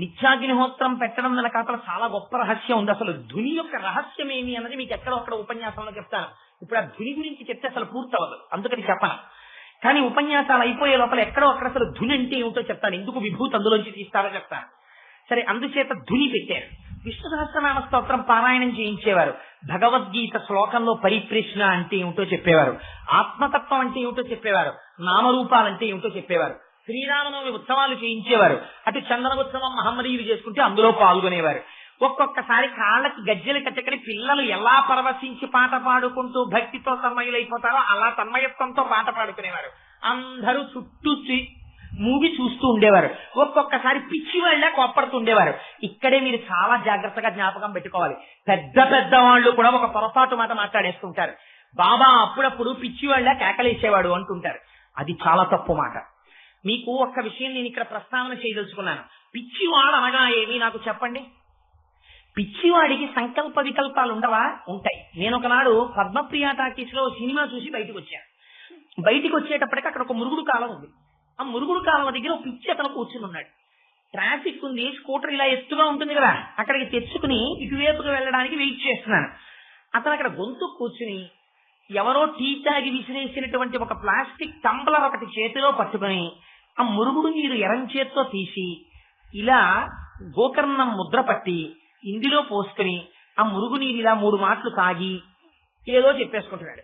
నిత్యాగ్నిహోత్రం పెట్టడం వెనకాతల చాలా గొప్ప రహస్యం ఉంది. అసలు ధుని యొక్క రహస్యం ఏమి అన్నది మీకు ఎక్కడో అక్కడ ఉపన్యాసంలో చెప్తాను. ఇప్పుడు ఆ ధుని గురించి చెప్తే అసలు పూర్తవదు, అందుకని చెప్పను. కానీ ఉపన్యాసాలు అయిపోయే లోపల ఎక్కడో అక్కడ అసలు ధుని అంటే ఏమిటో చెప్తాను, ఎందుకు విభూతి అందులోంచి తీస్తారో చెప్తాను. సరే, అందుచేత ధుని పెట్టారు. విష్ణు సహస్రనామ స్తోత్రం పారాయణం చేయించేవారు. భగవద్గీత శ్లోకంలో పరిప్రశ్న అంటే ఏమిటో చెప్పేవారు, ఆత్మతత్వం అంటే ఏమిటో చెప్పేవారు, నామరూపాలంటే ఏమిటో చెప్పేవారు. శ్రీరామనవమి ఉత్సవాలు చేయించేవారు. అటు చందన ఉత్సవం మహమ్మదీయులు చేసుకుంటే అందులో పాల్గొనేవారు. ఒక్కొక్కసారి కాళ్ళకి గజ్జెలు కట్టుకుని పిల్లలు ఎలా పరవశించి పాట పాడుకుంటూ భక్తితో తన్మయులైపోతారో అలా తన్మయత్వంతో పాట పాడుకునేవారు. అందరూ చుట్టూ మూగి చూస్తూ ఉండేవారు. ఒక్కొక్కసారి పిచ్చి వాళ్ళ కోప్పడుతుండేవారు. ఇక్కడే మీరు చాలా జాగ్రత్తగా జ్ఞాపకం పెట్టుకోవాలి. పెద్ద పెద్ద వాళ్ళు కూడా ఒక పొరపాటు మాట మాట్లాడేస్తుంటారు. బాబా అప్పుడప్పుడు పిచ్చి వాళ్ళ కేకలేసేవాడు అంటుంటారు. అది చాలా తప్పు మాట. మీకు ఒక్క విషయం నేను ఇక్కడ ప్రస్తావన చేయదలుచుకున్నాను. పిచ్చివాడు అనగా ఏమి నాకు చెప్పండి. పిచ్చివాడికి సంకల్ప వికల్పాలు ఉండవా? ఉంటాయి. నేను ఒకనాడు పద్మప్రియ టాకీస్ లో సినిమా చూసి బయటకు వచ్చాను. బయటికి వచ్చేటప్పటికి అక్కడ ఒక మురుగుడు కాలం ఉంది. ఆ మురుగుడు కాలం దగ్గర ఒక పిచ్చి అతను కూర్చుని ఉన్నాడు. ట్రాఫిక్ ఉంది, స్కూటర్ ఇలా ఎత్తుగా ఉంటుంది కదా, అక్కడికి తెచ్చుకుని ఇటువైపుకి వెళ్ళడానికి వెయిట్ చేస్తున్నాను. అతను అక్కడ గొంతు కూర్చుని ఎవరో టీ తాగి విసిరేసినటువంటి ఒక ప్లాస్టిక్ టంబ్లర్ ఒకటి చేతిలో పట్టుకుని ఆ మురుగుడు నీరు ఎరం చేత్తో తీసి ఇలా గోకర్ణం ముద్ర పట్టి ఇందులో పోసుకుని ఆ మురుగు నీరు ఇలా 3 మాటలు తాగి ఏదో చెప్పేసుకుంటున్నాడు.